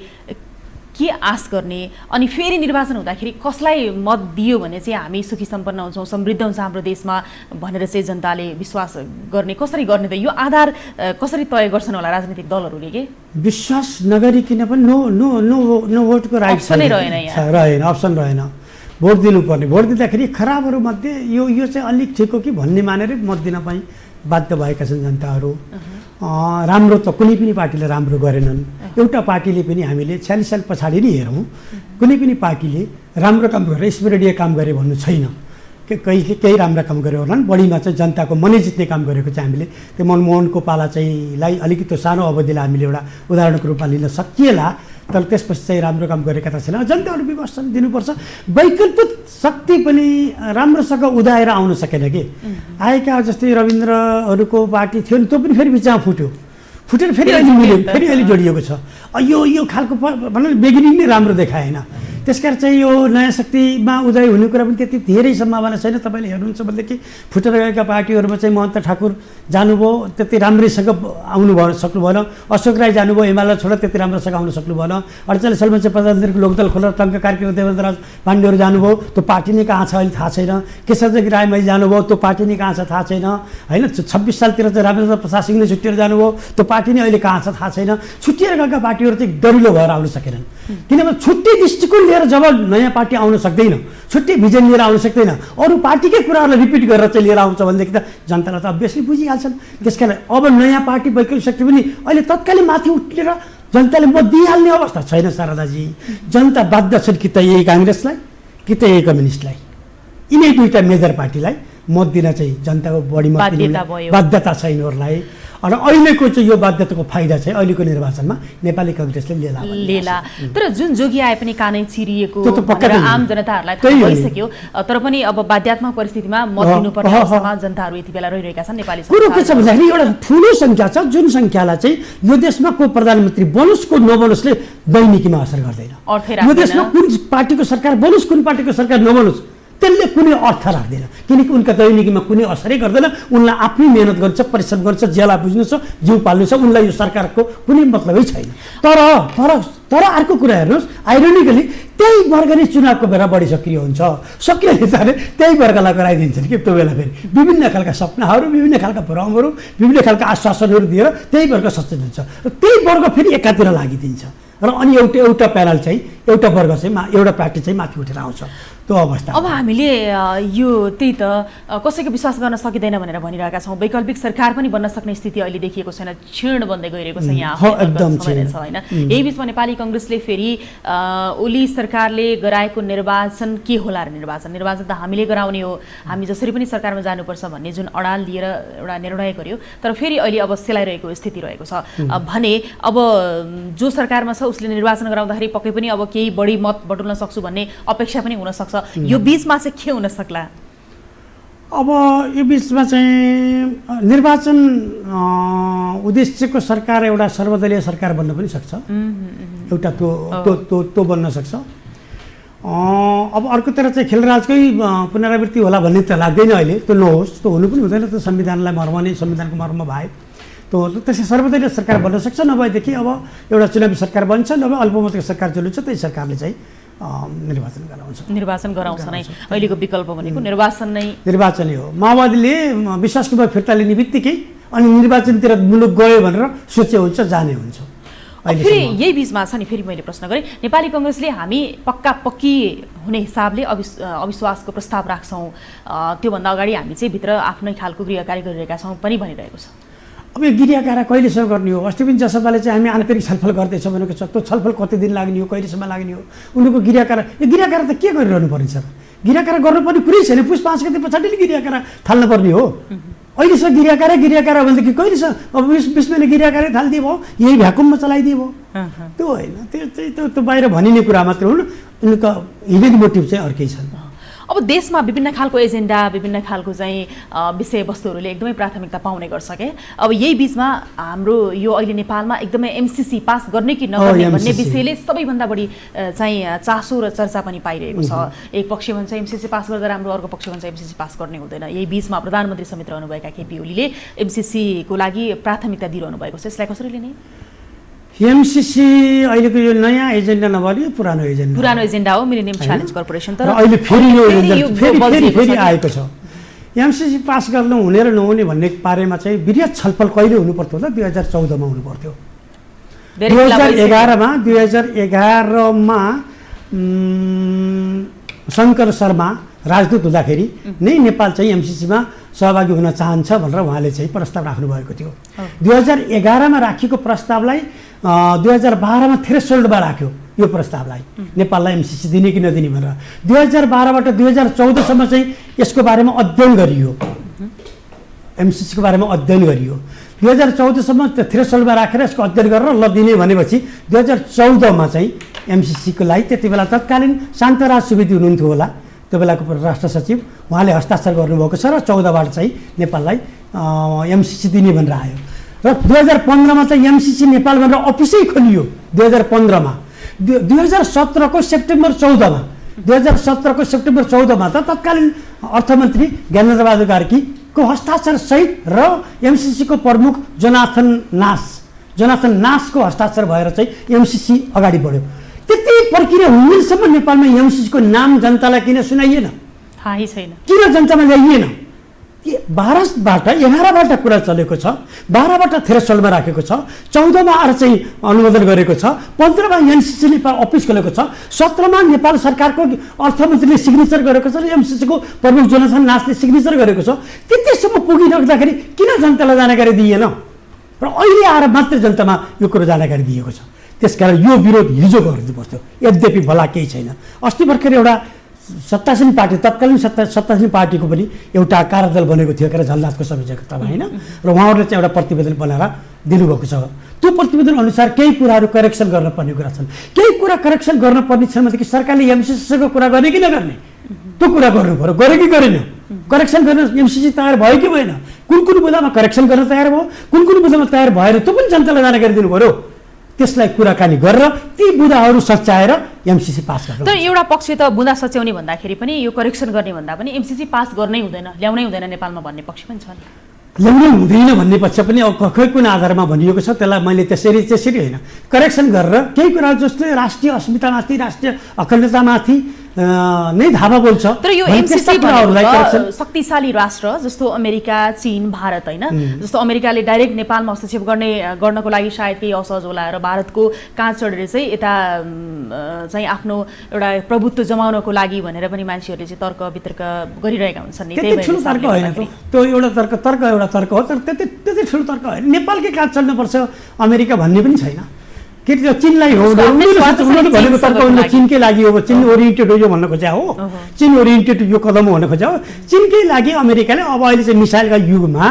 के आश गर्ने अनि फेरि निर्वाचन हुँदाखेरि कसलाई मत दियो भने चाहिँ हामी सुखी सम्पन्न हुन्छौँ, समृद्ध हुन्छ हाम्रो देशमा भनेर चाहिँ जनताले विश्वास गर्ने कसरी गर्ने त यो आधार कसरी तय गर्छन् होला राजनीतिक दलहरूले? के विश्वास नगरिकन पनि नो भोटको राइट रहेन, अप्सन रहेन। भोट दिनुपर्ने, भोट दिँदाखेरि खराबहरू मध्ये यो चाहिँ अलिक ठिक हो कि भन्ने मानेर मत दिन पनि बाध्य भएका छन् जनताहरू। राम्रो त कुनै पनि पार्टीले राम्रो गरेनन्। एउटा पार्टीले पनि हामीले 46 साल पछाडि नै हेरौँ, कुनै पनि पार्टीले राम्रो काम गरेर स्मरणीय काम गरे भन्नु छैन। केही राम्रा काम गरे होलान्, बढीमा चाहिँ जनताको मनै जित्ने काम गरेको चाहिँ हामीले त्यो मनमोहनको पाला चाहिँ लाई अलिकति सानो अवधिलाई हामीले एउटा उदाहरणको रूपमा लिन सकिएला। तर त्यसपछि चाहिँ राम्रो काम गरेका त छैन। जनताहरू व्यवस्था दिनुपर्छ। वैकल्पिक शक्ति पनि राम्रोसँग उदाएर आउन सकेन कि आएका जस्तै रविन्द्रहरूको पार्टी थियो नि, त्यो पनि फेरि बिचमा फुटेर फेरि अहिले मिल्यो, फेरि अहिले जोडिएको छ। यो खालको भनौँ बिगिनिङ नै राम्रो देखाएन। त्यसकारण चाहिँ यो नयाँ शक्तिमा उदय हुने कुरा पनि त्यति धेरै सम्भावना छैन। तपाईँले हेर्नुहुन्छ भनेदेखि फुटेर गएका पार्टीहरूमा चाहिँ महन्त ठाकुर जानुभयो, त्यति राम्रैसँग आउनु सक्नु भएन। अशोक राई जानुभयो, हिमालय छोडेर त्यति राम्रोसँग आउन सक्नु भएन। 48 सालमा चाहिँ प्रधानमन्त्रीको लोकदल खोलेर टङ्क कार्कीको देवेन्द्रराज पाण्डेहरू जानुभयो, त्यो पार्टी नै कहाँ छ अहिले थाहा छैन। केशवजी रायमाझी जानुभयो, त्यो पार्टी नै कहाँ छ थाहा छैन होइन। 26 सालतिर चाहिँ रामेन्द्र प्रसाद सिंहले छुट्टिएर जानुभयो, त्यो पार्टी नै अहिले कहाँ छ थाहा छैन। छुट्टिएर गएका पार्टीहरू चाहिँ दरिलो भएर आउन सकेनन्, किनभने छुट्टै दृष्टिकोण लिएर जब नयाँ पार्टी आउन सक्दैन, छुट्टै भिजन लिएर आउन सक्दैन, अरू पार्टीकै कुराहरूलाई रिपिट गरेर चाहिँ लिएर आउँछ भनेदेखि त जनतालाई त अभियसली बुझिहाल्छन्। त्यसकारण अब नयाँ पार्टी वैकल्पिक शक्ति पनि अहिले तत्कालै माथि उठेर जनताले मत दिइहाल्ने अवस्था छैन शारदाजी। जनता बाध्य छन् कि त यही काङ्ग्रेसलाई कि त यही कम्युनिस्टलाई, यिनै दुईवटा मेजर पार्टीलाई मत दिन चाहिँ जनताको बढी मत बाध्यता छ यिनीहरूलाई। अनि अहिलेको चाहिँ यो बाध्यताको फाइदा चाहिँ अहिलेको निर्वाचनमा नेपाली काङ्ग्रेसले लिएला। तर जुन जोगी आए पनि कानै चिरिएको आम जनताहरूलाई थाहा भइसक्यो, तर पनि अब बाध्यात्मक परिस्थितिमा मत दिनुपर्ने अवस्थामा जनताहरू यति बेला रहिरहेका छन्। नेपाली कुरो के छ भन्दाखेरि एउटा ठुलो सङ्ख्या छ जुन सङ्ख्यालाई चाहिँ यो देशमा को प्रधानमन्त्री बनोस् को नबनोस्ले दैनिकीमा असर गर्दैन। यो देशमा कुन पार्टीको सरकार बनोस् कुन पार्टीको सरकार नबनोस् त्यसले कुनै अर्थ राख्दैन, किनकि उनका दैनिकीमा कुनै असरै गर्दैन। उनलाई आफ्नै मेहनत गर्छ, परिश्रम गर्छ, ज्याला बुझ्नु छ, जिउ पाल्नु छ, उनलाई यो सरकारको कुनै मतलबै छैन। तर तर तर अर्को कुरा हेर्नुहोस्, आइरोनिकली त्यही वर्ग नै चुनावको बेला बढी सक्रिय हुन्छ। सक्रिय नेताले त्यही वर्गलाई गराइदिन्छन् कि त्यो बेला फेरि विभिन्न खालका सपनाहरू, विभिन्न खालका भ्रमहरू, विभिन्न खालका आश्वासनहरू दिएर त्यही वर्ग सचेत हुन्छ र त्यही वर्ग फेरि एकातिर लागिदिन्छ र अनि एउटा प्यानल चाहिँ, एउटा वर्ग चाहिँ, एउटा पार्टी चाहिँ माथि उठेर आउँछ। त्यो अवस्था अब हामीले यो त्यही त कसैको विश्वास गर्न सकिँदैन भनेर भनिरहेका छौँ। वैकल्पिक सरकार पनि बन्न सक्ने स्थिति अहिले देखिएको छैन, क्षीण बन्दै गइरहेको छ यहाँ एकदम छ होइन। यही बिचमा नेपाली कङ्ग्रेसले फेरि ओली सरकारले गराएको निर्वाचन के होला र निर्वाचन त हामीले गराउने हो, हामी जसरी पनि सरकारमा जानुपर्छ भन्ने जुन अडाल लिएर एउटा निर्णय गर्यो, तर फेरि अहिले अब सेलाइरहेको स्थिति रहेको छ भने अब जो सरकारमा छ उसले निर्वाचन गराउँदाखेरि पक्कै पनि अब केही बढी मत बटुल्न सक्छु भन्ने अपेक्षा पनि हुन सक्छ। यो बीचमा चाहिँ के हुन सक्ला? अब यो बिचमा चाहिँ निर्वाचन उद्देश्यको सरकार एउटा सर्वदलीय सरकार बन्न पनि सक्छ, एउटा त्यो बन्न सक्छ। अब अर्कोतिर चाहिँ खेलराजकै पुनरावृत्ति होला भन्ने त लाग्दैन अहिले, त्यो नहोस्, त्यो हुनु पनि हुँदैन, त्यो संविधानलाई मर्मने, संविधानको मर्म बाहेक त्यसै सर्वदलीय सरकार बन्न सक्छ। नभएदेखि अब एउटा चुनावी सरकार बन्छ, नभए अल्पमतको सरकार चल्छ, त्यही सरकारले चाहिँ निर्वाचन गराउँछ नै। अहिलेको विकल्प भनेको निर्वाचन नै हो। माओवादीले विश्वासको भए फिर्ता लिने बित्तिकै अनि निर्वाचनतिर मुलुक गयो भनेर सोचे हुन्छ, जाने हुन्छ। फेरि यही बिचमा छ नि, फेरि मैले प्रश्न गरेँ, नेपाली कङ्ग्रेसले हामी पक्की हुने हिसाबले अविश्वासको प्रस्ताव राख्छौँ, त्योभन्दा अगाडि हामी चाहिँ भित्र आफ्नै खालको गृहकार्य गरिरहेका छौँ पनि भनिरहेको छ। अब यो गृहकार्य कहिलेसम्म गर्ने हो? अस्ति पनि जसपाले चाहिँ हामी आन्तरिक छलफल गर्दैछौँ भनेको छ, त्यो छलफल कति दिन लाग्ने हो, कहिलेसम्म लाग्ने हो? उनीहरूको गृहकार्य, यो गृहकार्य त के गरिरहनु पर्ने छ? गृहकार्य गर्नुपर्ने कुरै छैन, पुस 5 गते पछाडि नै गृहकार्य थाल्नुपर्ने हो। अहिलेसम्म गृहकार्य भनेदेखि कहिलेसम्म? अब 20 महिना गृहकार्य थालिदिए भयो, यही भ्याकुममा चलाइदिए भयो, त्यो होइन। त्यो चाहिँ त्यो बाहिर भनिने कुरा मात्र हुन्, उनीहरूको हिडन मोटिभ चाहिँ अर्कै छन्। अब देशमा विभिन्न खालको एजेन्डा, विभिन्न खालको चाहिँ विषयवस्तुहरूले एकदमै प्राथमिकता पाउने गर्छ क्या। अब यही बिचमा हाम्रो यो अहिले नेपालमा एकदमै एमसिसी पास गर्ने कि नगर्ने भन्ने विषयले सबैभन्दा बढी चाहिँ चासो र चर्चा पनि पाइरहेको छ। एक पक्ष भन्छ एमसिसी पास गर्दा राम्रो, अर्को पक्ष भन्छ एमसिसी पास गर्ने हुँदैन। यही बिचमा प्रधानमन्त्री समेत रहनुभएका केपी ओलीले एमसिसीको लागि प्राथमिकता दिइरहनु भएको छ, यसलाई कसरी लिने? एमसिसी अहिलेको यो नयाँ एजेन्डा नभए पुरानो एजेन्डा हो, मिलेनियम च्यालेन्ज कर्पोरेसन। तर अहिले फेरि यो फेरि आएको छ। एमसिसी पास गर्नु हुने र नहुने भन्ने बारेमा चाहिँ वृहत छलफल कहिले हुनु पर्थ्यो त? 2014 मा हुनु पर्थ्यो। 2011 मा शङ्कर शर्मा राजदूत हुँदाखेरि नै नेपाल चाहिँ एमसिसीमा सहभागी हुन चाहन्छ भनेर उहाँले चाहिँ प्रस्ताव राख्नु भएको थियो। 2011 मा राखिएको प्रस्तावलाई 2012 मा थ्रेसोल्डमा राख्यो यो प्रस्तावलाई, नेपाललाई एमसिसी दिने कि नदिने भनेर। 2012 बाट 2014 सम्म चाहिँ यसको बारेमा अध्ययन गरियो, एमसिसीको बारेमा अध्ययन गरियो। 2014 सम्म थ्रेसोल्डमा राखेर यसको अध्ययन गरेर ल दिने भनेपछि 2014 मा चाहिँ एमसिसीको लागि त्यति बेला तत्कालीन शान्तराज सुवेदी हुनुहुन्थ्यो होला, त्यो बेलाको राष्ट्र सचिव, उहाँले हस्ताक्षर गर्नुभएको छ र 14 बाट चाहिँ नेपाललाई एमसिसी दिने भनेर आयो। र 2015 मा चाहिँ एमसिसी नेपाल भनेर अफिसै खोलियो। 2015 मा 2017 को सेप्टेम्बर 14 मा 2017 को सेप्टेम्बर 14 मा त तत्कालीन अर्थमन्त्री ज्ञानेन्द्रबहादुर कार्कीको हस्ताक्षर सहित र एमसिसी को प्रमुख जोनाथन नासको हस्ताक्षर भएर चाहिँ एमसिसी अगाडि बढ्यो। त्यति प्रक्रिया हुनेसम्म नेपालमा एमसिसी को नाम जनतालाई किन सुनाइएन? थाहै छैन किन जनतामा ल्याइएन? 11 बाट कुरा चलेको छ, 12 बाट थ्रेसोल्डमा राखेको छ, 14 मा आएर चाहिँ अनुमोदन गरेको छ, 15 मा एमसिसी नेपाल अफिस खोलेको छ, 17 मा नेपाल सरकारको अर्थमन्त्रीले सिग्नेचर गरेको छ र एमसिसी को प्रमुख जोनाथन नासले सिग्नेचर गरेको छ। त्यतिसम्म पुगिराख्दाखेरि किन जनतालाई जानकारी दिएन? र अहिले आएर मात्र जनतामा यो कुरो जानकारी दिएको छ। त्यसकारण यो विरोध हिजो गर्नु पर्थ्यो, यद्यपि भला केही छैन। अस्ति भर्खर एउटा सत्तासीन पार्टी, तत्कालीन सत्तासीन पार्टीको पनि एउटा कार्यदल बनेको थियो के झलनाथको संयोजकतामा होइन, र उहाँहरूले चाहिँ एउटा प्रतिवेदन बनाएर दिनुभएको छ। त्यो प्रतिवेदन अनुसार केही कुराहरू करेक्सन गर्न पर्ने कुरा छन्, केही कुरा करेक्सन गर्न पर्ने छन् भनेदेखि सरकारले एमसिसीको कुरा गर्ने कि नगर्ने, त्यो कुरा गर्नु पर्यो। गरे कि गरेन? करेक्सन गर्न एमसिसी तयार भयो कि भएन? कुन बुँदामा करेक्सन गर्न तयार भयो, कुन बुँदामा तयार भएन, त्यो पनि जनतालाई जानकारी दिनु पर्यो। त्यसलाई कुराकानी गरेर ती बुदाहरू सच्याएर एमसीसी पास गर्नु। तर एउटा पक्ष त बुँदा सच्याउने भन्दाखेरि पनि यो करेक्सन गर्ने भन्दा पनि एमसीसी पास गर्नै हुँदैन, ल्याउनै हुँदैन नेपालमा भन्ने पक्ष पनि छ नि। ल्याउनै हुँदैन भन्ने पक्ष पनि अब कुन आधारमा भनिएको छ त्यसलाई मैले त्यसरी होइन, करेक्सन गरेर केही कुरा जसले राष्ट्रिय अस्मितामाथि राष्ट्रिय अखण्डतामाथि नै धावा बोल्छ। तर यो एमसीसी भनेको शक्तिशाली राष्ट्र जस्तो अमेरिका, चीन, भारत होइन, जस्तो अमेरिकाले डाइरेक्ट नेपालमा हस्तक्षेप गर्नको लागि सायद केही असहज होला र भारतको काँध चढेर चाहिँ यता चाहिँ आफ्नो एउटा प्रभुत्व जमाउनको लागि भनेर पनि मान्छेहरूले चाहिँ तर्क वितर्क गरिरहेका हुन्छन् नि। त्यति ठुलो तर्क होइन त्यो एउटा तर्क हो, तर त्यति ठुलो तर्क होइन। नेपालकै काँध चढ्नुपर्छ अमेरिका भन्ने पनि छैन। के चीनलाई हो भनेको तर्क उनले चीनकै लागि हो, चीन ओरिएन्टेड हो यो भन्न खोजा हो, चीन ओरिएन्टेड यो कदम हो भन्न खोजा हो। चीनकै लागि अमेरिकाले अब अहिले चाहिँ मिसाइलका युगमा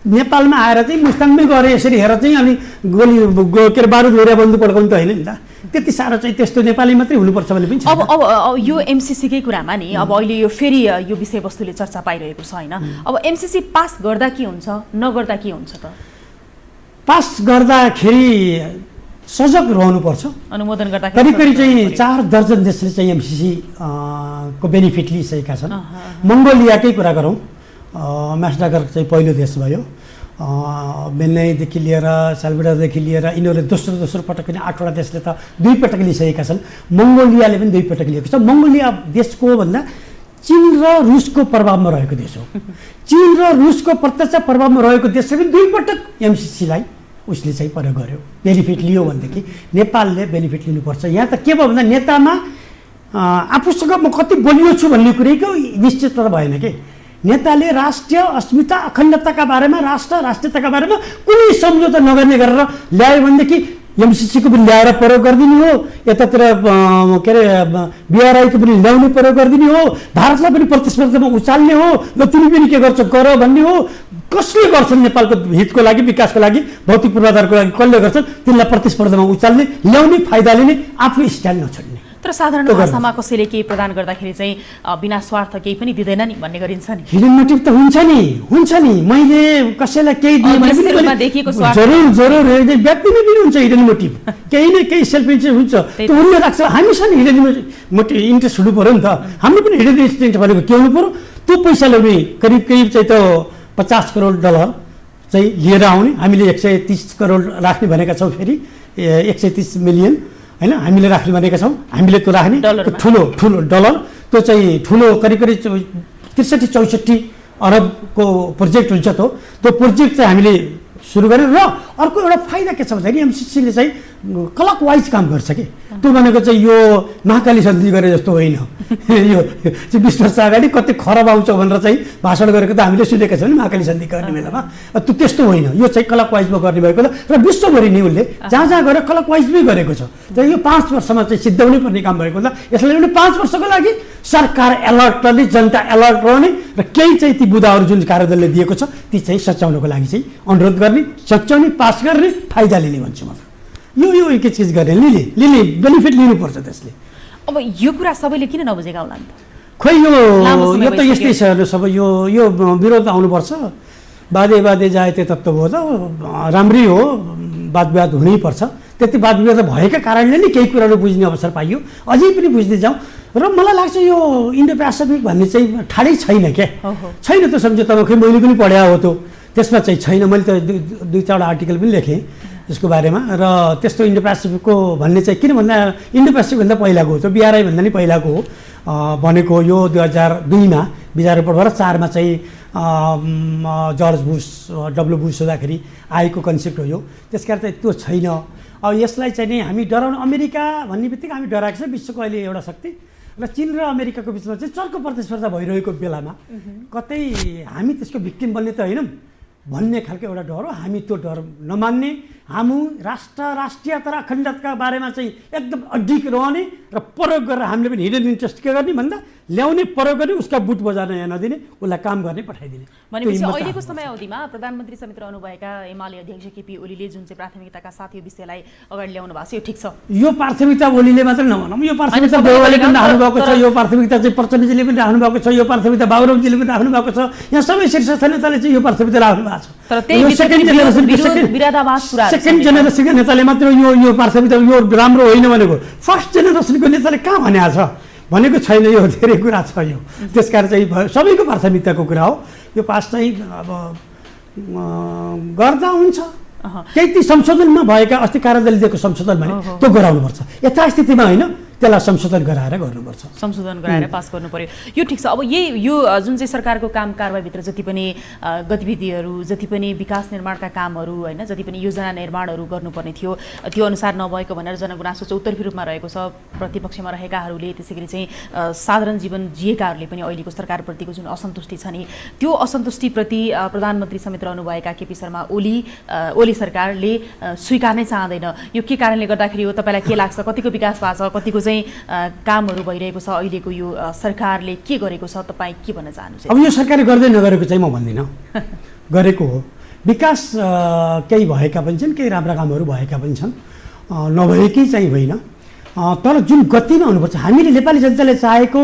नेपालमा आएर चाहिँ मुस्ताङमै गरे यसरी हेर चाहिँ अनि गोली के अरे बारुद गरेर बन्दुक पड्काउनु त होइन नि त। त्यति साह्रो चाहिँ त्यस्तो नेपाली मात्रै हुनुपर्छ भन्ने पनि छ। अब यो एमसीसीकै कुरामा नि अब अहिले यो फेरि यो विषयवस्तुले चर्चा पाइरहेको छ होइन। अब एमसीसी पास गर्दा के हुन्छ, नगर्दा के हुन्छ त? पास गर्दाखेरि सजग रहनुपर्छ। अनुमोदन गर्दा करिब चाहिँ 4 दर्जन देशले चाहिँ एमसीसी को बेनिफिट लिइसकेका छन्। मङ्गोलियाकै कुरा गरौँ, म्यासडागर चाहिँ पहिलो देश भयो, बेन्नाईदेखि लिएर सालभेडारदेखि लिएर यिनीहरूले दोस्रो पटक पनि 8वटा देशले त 2 पटक लिइसकेका छन्। मङ्गोलियाले पनि 2 पटक लिएको छ। मङ्गोलिया देशको भन्दा चीन र रुसको प्रभावमा रहेको देश हो। चीन र रुसको प्रत्यक्ष प्रभावमा रहेको देशले पनि 2 पटक एमसीसीलाई उसले चाहिँ प्रयोग गर्यो, बेनिफिट लियो भनेदेखि नेपालले बेनिफिट लिनुपर्छ। यहाँ त के भयो भन्दा नेतामा आफूसँग म कति बलियो छु भन्ने कुरैको निश्चितता भएन कि नेताले राष्ट्रिय अस्मिता अखण्डताका बारेमा राष्ट्रियताका बारेमा कुनै सम्झौता नगर्ने गरेर ल्यायो भनेदेखि एमसीसीको पनि ल्याएर प्रयोग गरिदिने हो, यतातिर के अरे बिआरआईको पनि ल्याउने प्रयोग गरिदिने हो, भारतलाई पनि प्रतिस्पर्धामा उचाल्ने हो, ल तिमी पनि के गर्छौ गर भन्ने हो। कसले गर्छन् नेपालको हितको लागि, विकासको लागि, भौतिक पूर्वाधारको लागि कसले गर्छन् तिनलाई प्रतिस्पर्धामा उचाल्ने, ल्याउने, फाइदा लिने, आफ्नो स्ट्यान्ड नछोड्ने। तर साधारण भाषामा कसैले केही प्रदान गर्दाखेरि चाहिँ बिना स्वार्थ केही पनि दिँदैन नि भन्ने गरिन्छ नि। हिडन मोटिभ त हुन्छ नि मैले कसैलाई केही दिएँ भने जरुर व्यक्तिले पनि हुन्छ हिडन मोटिभ, केही न केही सेल्फ इन्ट्रेस्ट हुन्छ, त्यो उनले राख्छ। हामीसँग हिडन मोटिभ इन्ट्रेस्ट हुनु पऱ्यो नि त, हाम्रो पनि हिडन इन्ट्रेस्ट भनेको के हुनु पऱ्यो, त्यो पैसा ल्याउने करिब चाहिँ त 50 करोड डलर चाहिँ लिएर आउने। हामीले 130 करोड राख्ने भनेका छौँ, फेरि 130 मिलियन होइन हामीले राख्ने भनेका छौँ। हामीले त्यो राख्ने ठुलो डलर, त्यो चाहिँ ठुलो करिब 63-64 अरबको प्रोजेक्ट हुन्छ। त्यो प्रोजेक्ट चाहिँ हामीले सुरु गरेर र अर्को एउटा फाइदा के छ भन्दाखेरि एमसीसीले चाहिँ क्लक वाइज काम गर्छ कि त्यो भनेको चाहिँ यो महाकाली सन्धि गरे जस्तो होइन। यो 20 वर्ष अगाडि कति खराब आउँछ भनेर चाहिँ भाषण गरेको त हामीले सुनेका छौँ नि महाकाली सन्धि गर्ने बेलामा। त्यो त्यस्तो होइन, यो चाहिँ क्लक वाइजमा गर्ने भएको र विश्वभरि नै उसले जहाँ गएर क्लक वाइजमै गरेको छ। र यो 5 वर्षमा चाहिँ सिद्धाउनै पर्ने काम भएको हुँदा यसलाई पनि 5 वर्षको लागि सरकार अलर्ट रहने, जनता अलर्ट रहने र केही चाहिँ ती बुदाहरू जुन कार्यदलले दिएको छ ती चाहिँ सच्याउनको लागि चाहिँ अनुरोध गर्ने, सच्याउने, पास गर्ने, फाइदा लिने भन्छु म। यो एक चिज गर्ने लिने बेनिफिट लिनुपर्छ त्यसले। अब यो कुरा सबैले किन नबुझेका होला नि त? खोइ यो त यस्तै छ सबै। यो विरोध आउनुपर्छ, वादे जायते तत्त्व हो त राम्रै हो, वाद हुनैपर्छ। त्यति वाद भएका कारणले नै केही कुराहरू बुझ्ने अवसर पाइयो, अझै पनि बुझ्दै जाउँ। र मलाई लाग्छ यो इन्डो पेसिफिक भन्ने चाहिँ ठाडै छैन क्या, छैन त सम्झौतामा। खै मैले पनि पढ्या हो, त्यसमा चाहिँ छैन। मैले त 2-4 आर्टिकल पनि लेखेँ यसको बारेमा। र त्यस्तो इन्डो पेसिफिकको भन्ने चाहिँ किन भन्दा इन्डो पेसिफिकभन्दा पहिलाको हो, त्यो बिआरआई भन्दा नि पहिलाको हो भनेको। यो 2002मा विचार रिपोर्टबाट 4मा चाहिँ जर्ज बुश W बुश हुँदाखेरि आएको कन्सेप्ट हो यो। त्यसकारण चाहिँ त्यो छैन। अब यसलाई चाहिँ नि हामी डराउनु, अमेरिका भन्ने बित्तिकै हामी डराएको छ, विश्वको अहिले एउटा शक्ति र चीन र अमेरिकाको बिचमा चाहिँ चर्को प्रतिस्पर्धा भइरहेको बेलामा कतै हामी त्यसको भिक्टिम बन्ने त होइनौँ भन्ने खालको एउटा डर हो। हामी त्यो डर नमान्ने, हामी राष्ट्रियता र अखण्डताका बारेमा चाहिँ एकदम अडिग रहने र प्रयोग गरेर हामीले पनि हिडन इन्ट्रेस्ट के गर्ने भन्दा ल्याउने, प्रयोग गर्ने, उसका बुट बजार्न यहाँ नदिने, उसलाई काम गर्ने, पठाइदिने। भनेपछि अहिलेको समयावधिमा प्रधानमन्त्री समेत रहनुभएका एमाले अध्यक्ष केपी ओलीले जुन चाहिँ प्राथमिकताका साथ यो विषयलाई अगाडि ल्याउनु भएको छ, यो ठिक छ? यो प्राथमिकता ओलीले मात्र नभनौँ, यो प्राथमिकता देउवाले पनि राख्नु भएको छ, यो प्राथमिकता चाहिँ प्रचण्डजीले पनि राख्नु भएको छ, यो प्राथमिकता बाबुरामजीले पनि राख्नु भएको छ। यहाँ सबै शीर्षस्थ नेताले चाहिँ यो प्राथमिकता राख्नु भएको छ। तर त्यही विरादाभास कुरा सेकेन्ड जेनेरेसनको नेताले मात्र यो प्राथमिकता यो राम्रो होइन भनेको फर्स्ट जेनेरेसनको नेताले कहाँ भनेको छ भनेको छैन। यो धेरै कुरा छ यो, त्यसकारण चाहिँ सबैको प्राथमिकताको कुरा हो। यो पास चाहिँ अब गर्दा हुन्छ। केही ती संशोधनमा भएका अस्ति कार्यदलले दिएको संशोधन भने त्यो गराउनुपर्छ, यथास्थितिमा होइन त्यसलाई संशोधन गराएर गर्नुपर्छ, संशोधन गराएर पास गर्नु पर्यो। यो ठिक छ। अब यो जुन चाहिँ सरकारको काम कारबाहीभित्र जति पनि गतिविधिहरू, जति पनि विकास निर्माणका कामहरू होइन, जति पनि योजना निर्माणहरू गर्नुपर्ने थियो त्यो अनुसार नभएको भनेर जनगुनासो चौतर्फी रूपमा रहेको छ। प्रतिपक्षमा रहेकाहरूले, त्यसै गरी चाहिँ साधारण जीवन जिएकाहरूले पनि अहिलेको सरकारप्रतिको जुन असन्तुष्टि छ नि त्यो असन्तुष्टिप्रति प्रधानमन्त्री समेत रहनुभएका केपी शर्मा ओली सरकारले स्वीकार्नै चाहँदैन। यो के कारणले गर्दाखेरि हो? तपाईँलाई के लाग्छ? कतिको विकास भएको छ, कतिको चाहिँ कामहरू भइरहेको छ? अहिलेको यो सरकारले के गरेको छ? तपाईँ के भन्न चाहनुहुन्छ? अब यो सरकारले गर्दै नगरेको चाहिँ म भन्दिनँ, गरेको हो। विकास केही भएका पनि छन्, केही राम्रा कामहरू भएका पनि छन्, नभएकै चाहिँ होइन। तर जुन गतिमा हुनुपर्छ, हामीले नेपाली जनताले चाहेको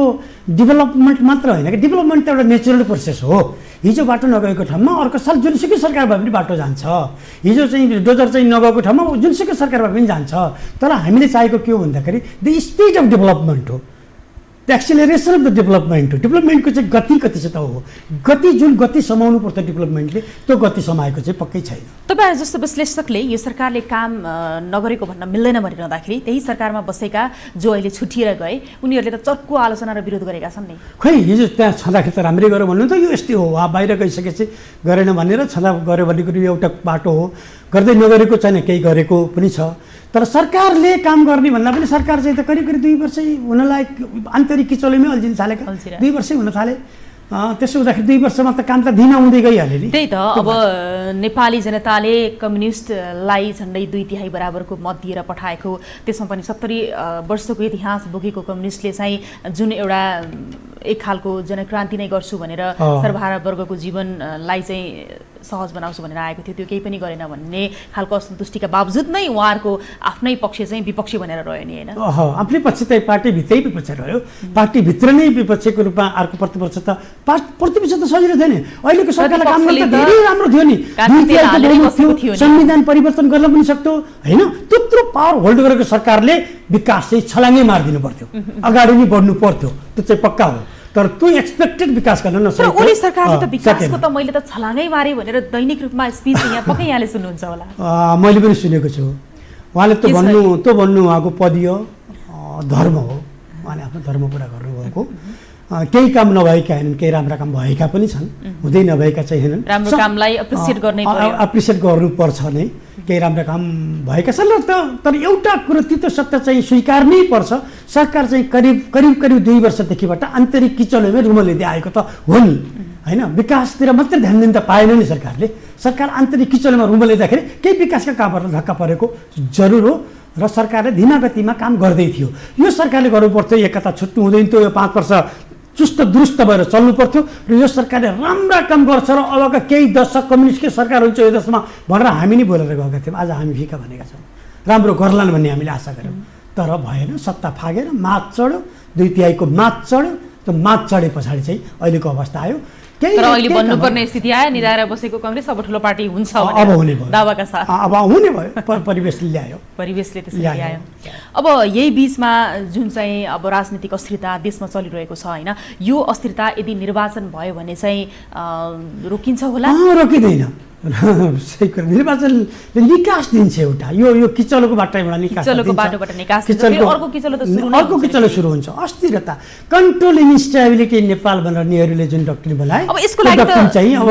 डेभलपमेन्ट मात्र होइन कि, डेभलपमेन्ट त एउटा नेचुरल प्रोसेस हो। हिजो बाटो नगएको ठाउँमा अर्को साल जुनसुकै सरकार भए पनि बाटो जान्छ। हिजो चाहिँ डोजर चाहिँ नगएको ठाउँमा जुनसुकै सरकार भए पनि जान्छ। तर हामीले चाहेको के हो भन्दाखेरि द स्पिड अफ डेभलपमेन्ट हो, the acceleration of the development हो। डेभलपमेन्टको चाहिँ गति कति चाहिँ त हो, गति जुन गति समाउनु पर्छ डेभलपमेन्टले, त्यो गति समाएको चाहिँ पक्कै छैन। तपाईँ जस्तो विश्लेषकले यो सरकारले काम नगरेको भन्न मिल्दैन भनिरहँदाखेरि त्यही सरकारमा बसेका जो अहिले छुटिएर गए उनीहरूले त चर्को आलोचना र विरोध गरेका छन् नि। खै हिजो त्यहाँ छँदाखेरि त राम्रै गऱ्यो भन्नु त यो यस्तै हो, वा बाहिर गइसकेपछि गरेन भनेर छँदा गऱ्यो भने कुरो एउटा बाटो हो। गर्दै नगरेको छैन, केही गरेको पनि छ। तर सरकारले काम गर्ने भन्दा पनि सरकार चाहिँ त करिब 2 वर्ष हुनलाई आन्तरिक किचलोमै अल्झिन थालेका, 2 वर्षै हुन थाले। त्यसो हुँदाखेरि 2 वर्षमा त काम त धिमा हुँदै गइहाल्यो नि। त्यही त अब नेपाली जनताले कम्युनिस्टलाई झन्डै 2/3 बराबरको मत दिएर पठाएको, त्यसमा पनि 70 वर्षको इतिहास बोकेको कम्युनिस्टले चाहिँ जुन एउटा एक खालको जनक्रान्ति नै गर्छु भनेर सर्वहारा वर्गको जीवनलाई चाहिँ सहज बनाउँछु भनेर आएको थियो, त्यो केही पनि गरेन भन्ने खालको असन्तुष्टिका बावजुद नै उहाँहरूको आफ्नै पक्ष चाहिँ विपक्षी भनेर रह्यो नि होइन? आफ्नै पक्ष त पार्टीभित्रै विपक्ष रह्यो, पार्टीभित्र नै विपक्षको रूपमा अर्को प्रतिपक्ष त प्रतिपक्ष त सजिलो थिएन। अहिलेको सरकारले काम गर्न त धेरै राम्रो थियो नि, संविधान परिवर्तन गर्न पनि सक्थ्यो होइन। त्यत्रो पावर होल्ड गरेको सरकारले विकास चाहिँ छलाङ्गै मारिदिनु पर्थ्यो, अगाडि नै बढ्नु पर्थ्यो, त्यो चाहिँ पक्का हो। तर त्यो एक्सपेक्टेड विकास गर्न नसकेको। ओली सरकारले त विकासको त मैले त छलाङ्गै मारे भनेर दैनिक रूपमा स्पिच यहाँ पक्कै यहाँले सुन्नुहुन्छ होला। मैले पनि सुनेको छु। उहाँले त भन्नु उहाँको पदीय धर्म हो, उहाँले आफ्नो धर्म पुरा गर्नुभएको। केही काम नभएका होइनन्, केही राम्रा काम भएका पनि छन्, हुँदै नभएका छैनन्। राम्रो कामलाई एप्रिसिएट गर्नुपर्छ नै, केही राम्रा काम भएका छन्। तर एउटा कुरो त्यो सत्य चाहिँ स्वीकार्नै पर्छ, सरकार चाहिँ करिब 2 वर्षदेखिबाट आन्तरिक किचलोमै रुमलिँदै आएको त हो नि होइन। विकासतिर मात्रै ध्यान दिन त पाएन नि सरकारले। सरकार आन्तरिक किचलोमा रुमलिँदाखेरि केही विकासका कामहरू धक्का परेको जरुर हो र सरकारले धीमा गतिमा काम गर्दै थियो। यो सरकारले गर्नुपर्थ्यो, एकता छुट्नु हुँदैन थियो, यो 5 वर्ष चुस्त दुरुस्त भएर चल्नु पर्थ्यो र यो सरकारले राम्रा काम गर्छ र अबका केही दशक कम्युनिस्टकै सरकार हुन्छ यो देशमा भनेर हामी नै बोलेर गएका थियौँ। आज हामी फिका भनेका छौँ, राम्रो गर्लान् भन्ने हामीले आशा गऱ्यौँ। तर भएन, सत्ता फागेर मात चढ्यो, 2/3 मात चढ्यो। त्यो मात चढे पछाडि चाहिँ अहिलेको अवस्था आयो। तर अहिले भन्नुपर्ने स्थिति आयो, निधाएर बसेको कङ्ग्रेस अब ठुलो पार्टी हुन्छ अब हुने भयो, दावाका साथ अब हुने भयो, परिवेशले ल्यायो, परिवेशले त्यसरी ल्यायो। अब यही बीचमा जुन चाहिँ अब राजनीतिक अस्थिरता देशमा चलिरहेको छ होइन, यो अस्थिरता यदि निर्वाचन भयो भने चाहिँ रोकिन्छ होला? रोकिँदैन, सही कुरा। निर्वाचनले निकास दिन्छ एउटा, यो किचलोको बाटोबाट निकास, किचलोको बाटोबाट निकास दिन्छ, फेरि अर्को किचलो त सुरु, अर्को किचलो सुरु हुन्छ। अस्थिरता, कन्ट्रोल इन्स्टेबिलिटी नेपाल भनेर नेहरूले जुन डक्ट्रिन बनाए, अब यसको लागि डक्ट्रिन चाहिँ अब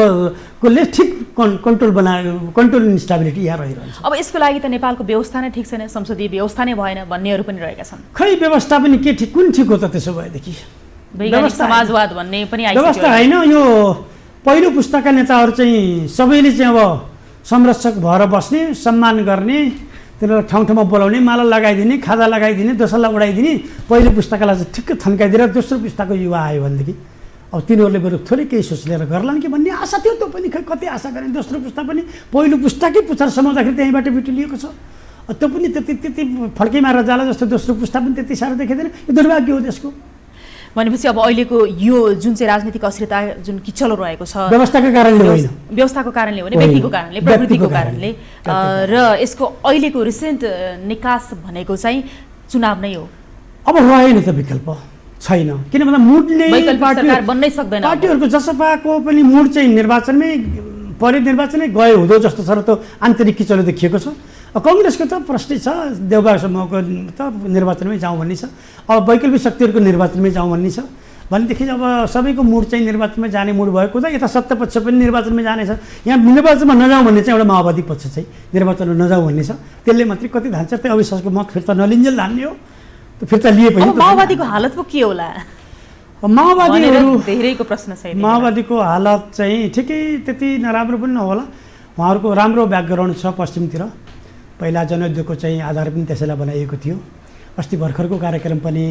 कसले ठिक कन्ट्रोल बनायो, कन्ट्रोल इन्स्टेबिलिटी यहाँ रहिरहन्छ। अब यसको लागि त नेपालको व्यवस्था नै ठिक छैन, संसदीय व्यवस्था नै भएन भन्नेहरू पनि रहेका छन्। खै व्यवस्था पनि के ठिक, कुन ठिक हो त त्यसो भएदेखि? वैज्ञानिक समाजवाद भन्ने पनि आइसक्यो। व्यवस्था होइन, यो पहिलो पुस्ताका नेताहरू चाहिँ सबैले चाहिँ अब संरक्षक भएर बस्ने, सम्मान गर्ने, तिनीहरूलाई ठाउँ ठाउँमा बोलाउने, माला लगाइदिने, खाजा लगाइदिने, दोस्रोलाई उडाइदिने, पहिलो पुस्ताकालाई चाहिँ ठिक्क थन्काइदिएर दोस्रो पुस्ताको युवा आयो भनेदेखि अब तिनीहरूले बरु थोरै केही सोचेर गर्लान् कि भन्ने आशा थियो। त्यो पनि कति आशा गरेँ, दोस्रो पुस्ता पनि पहिलो पुस्ताकै पुच्छर समाउँदाखेरि त्यहीँबाट बिटुलिएको छ। त्यो पनि त्यति फड्कै मारेर जाला जस्तो दोस्रो पुस्ता पनि त्यति साह्रो देखिँदैन। यो दुर्भाग्य हो देशको। भनेपछि अब अहिलेको यो जुन चाहिँ राजनीतिक अस्थिरता जुन किचलो रहेको छ व्यवस्थाको कारणले होइन, व्यवस्थाको कारणले हो भने होइन, व्यक्तिको कारणले प्रवृत्तिको व्यक्तिको कारणले र यसको अहिलेको रिसेन्ट निकास भनेको चाहिँ चुनाव नै हो। अब रहेन त विकल्प छैन, किन भन्दा मुडले वैकल्पिक सरकार बन्नै सक्दैन। पार्टीहरूको जसपाको पनि मुड चाहिँ निर्वाचनमै परिनिर्वाचनै गए हुँदो जस्तो छ र त आन्तरिक किचलो देखिएको छ। कङ्ग्रेसको त प्रश्नै छ, देउबा समूहको त निर्वाचनमै जाउँ भन्ने छ, अब वैकल्पिक शक्तिहरूको निर्वाचनमै जाउँ भन्ने छ। भनेदेखि अब सबैको मुड चाहिँ निर्वाचनमै जाने मुड भएको हुँदा यता सत्ता पक्ष पनि निर्वाचनमै जानेछ। यहाँ निर्वाचनमा नजाउँ भन्ने चाहिँ एउटा माओवादी पक्ष चाहिँ निर्वाचनमा नजाउँ भन्ने छ। त्यसले मात्रै कति धान्छ त्यो अविश्वासको मत फिर्ता नलिन्जेल धान्ने हो, त्यो फिर्ता लिए पनि। माओवादीको हालत पो के होला? माओवादीहरू धेरैको प्रश्न छ। माओवादीको हालत चाहिँ ठिकै त्यति नराम्रो पनि नहोला। उहाँहरूको राम्रो ब्याकग्राउन्ड छ पश्चिमतिर, पहिला जनयुद्धको चाहिँ आधार पनि त्यसैलाई बनाइएको थियो। अस्ति भर्खरको कार्यक्रम पनि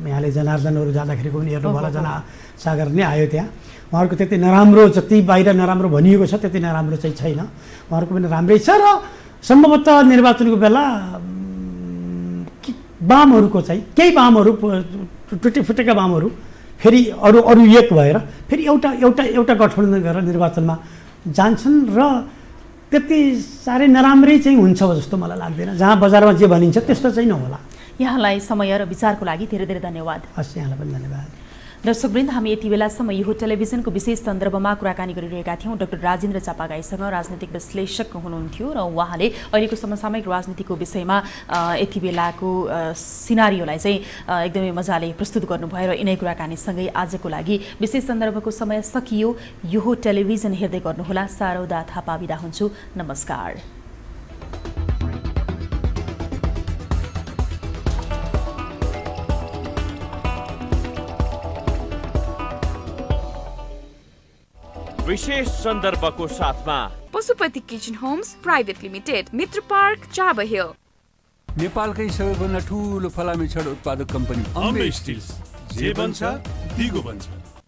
यहाँले जनार्दनहरू जाँदाखेरि पनि हेर्नु होला, जनसागर नै आयो त्यहाँ। उहाँहरूको त्यति नराम्रो, जति बाहिर नराम्रो भनिएको छ त्यति नराम्रो चाहिँ छैन, उहाँहरूको पनि राम्रै छ। र सम्भवतः निर्वाचनको बेला वामहरूको चाहिँ केही वामहरू टुटेका वामहरू फेरि अरू एक भएर फेरि एउटा गठबन्धन गरेर निर्वाचनमा जान्छन् र त्यति साह्रै नराम्रै चाहिँ हुन्छ जस्तो मलाई लाग्दैन। जहाँ बजारमा जे भनिन्छ त्यस्तो चाहिँ नहोला। यहाँलाई समय र विचारको लागि धेरै धेरै धन्यवाद। हस्, यहाँलाई पनि धन्यवाद। दर्शकवृन्द, हामी यति बेलासम्म यो टेलिभिजनको विशेष सन्दर्भमा कुराकानी गरिरहेका थियौँ डाक्टर राजेन्द्र चापागाईसँग। राजनीतिक विश्लेषक हुनुहुन्थ्यो र उहाँले अहिलेको समसामयिक राजनीतिको विषयमा यति बेलाको सिनारियोलाई चाहिँ एकदमै मजाले प्रस्तुत गर्नुभयो र यिनै कुराकानीसँगै आजको लागि विशेष सन्दर्भको समय सकियो। यो टेलिभिजन हेर्दै गर्नुहोला। सारौदा थापा बिदा हुन्छु। नमस्कार। विशेष सन्दर्भको साथमा Pashupati kitchen homes private limited, Mitra park, Chabahil. नेपालकै सबैभन्दा ठुलो फलामे छड उत्पादक कम्पनी अम्बे स्टिल्स, जे बन्छ दिगो बन्छ।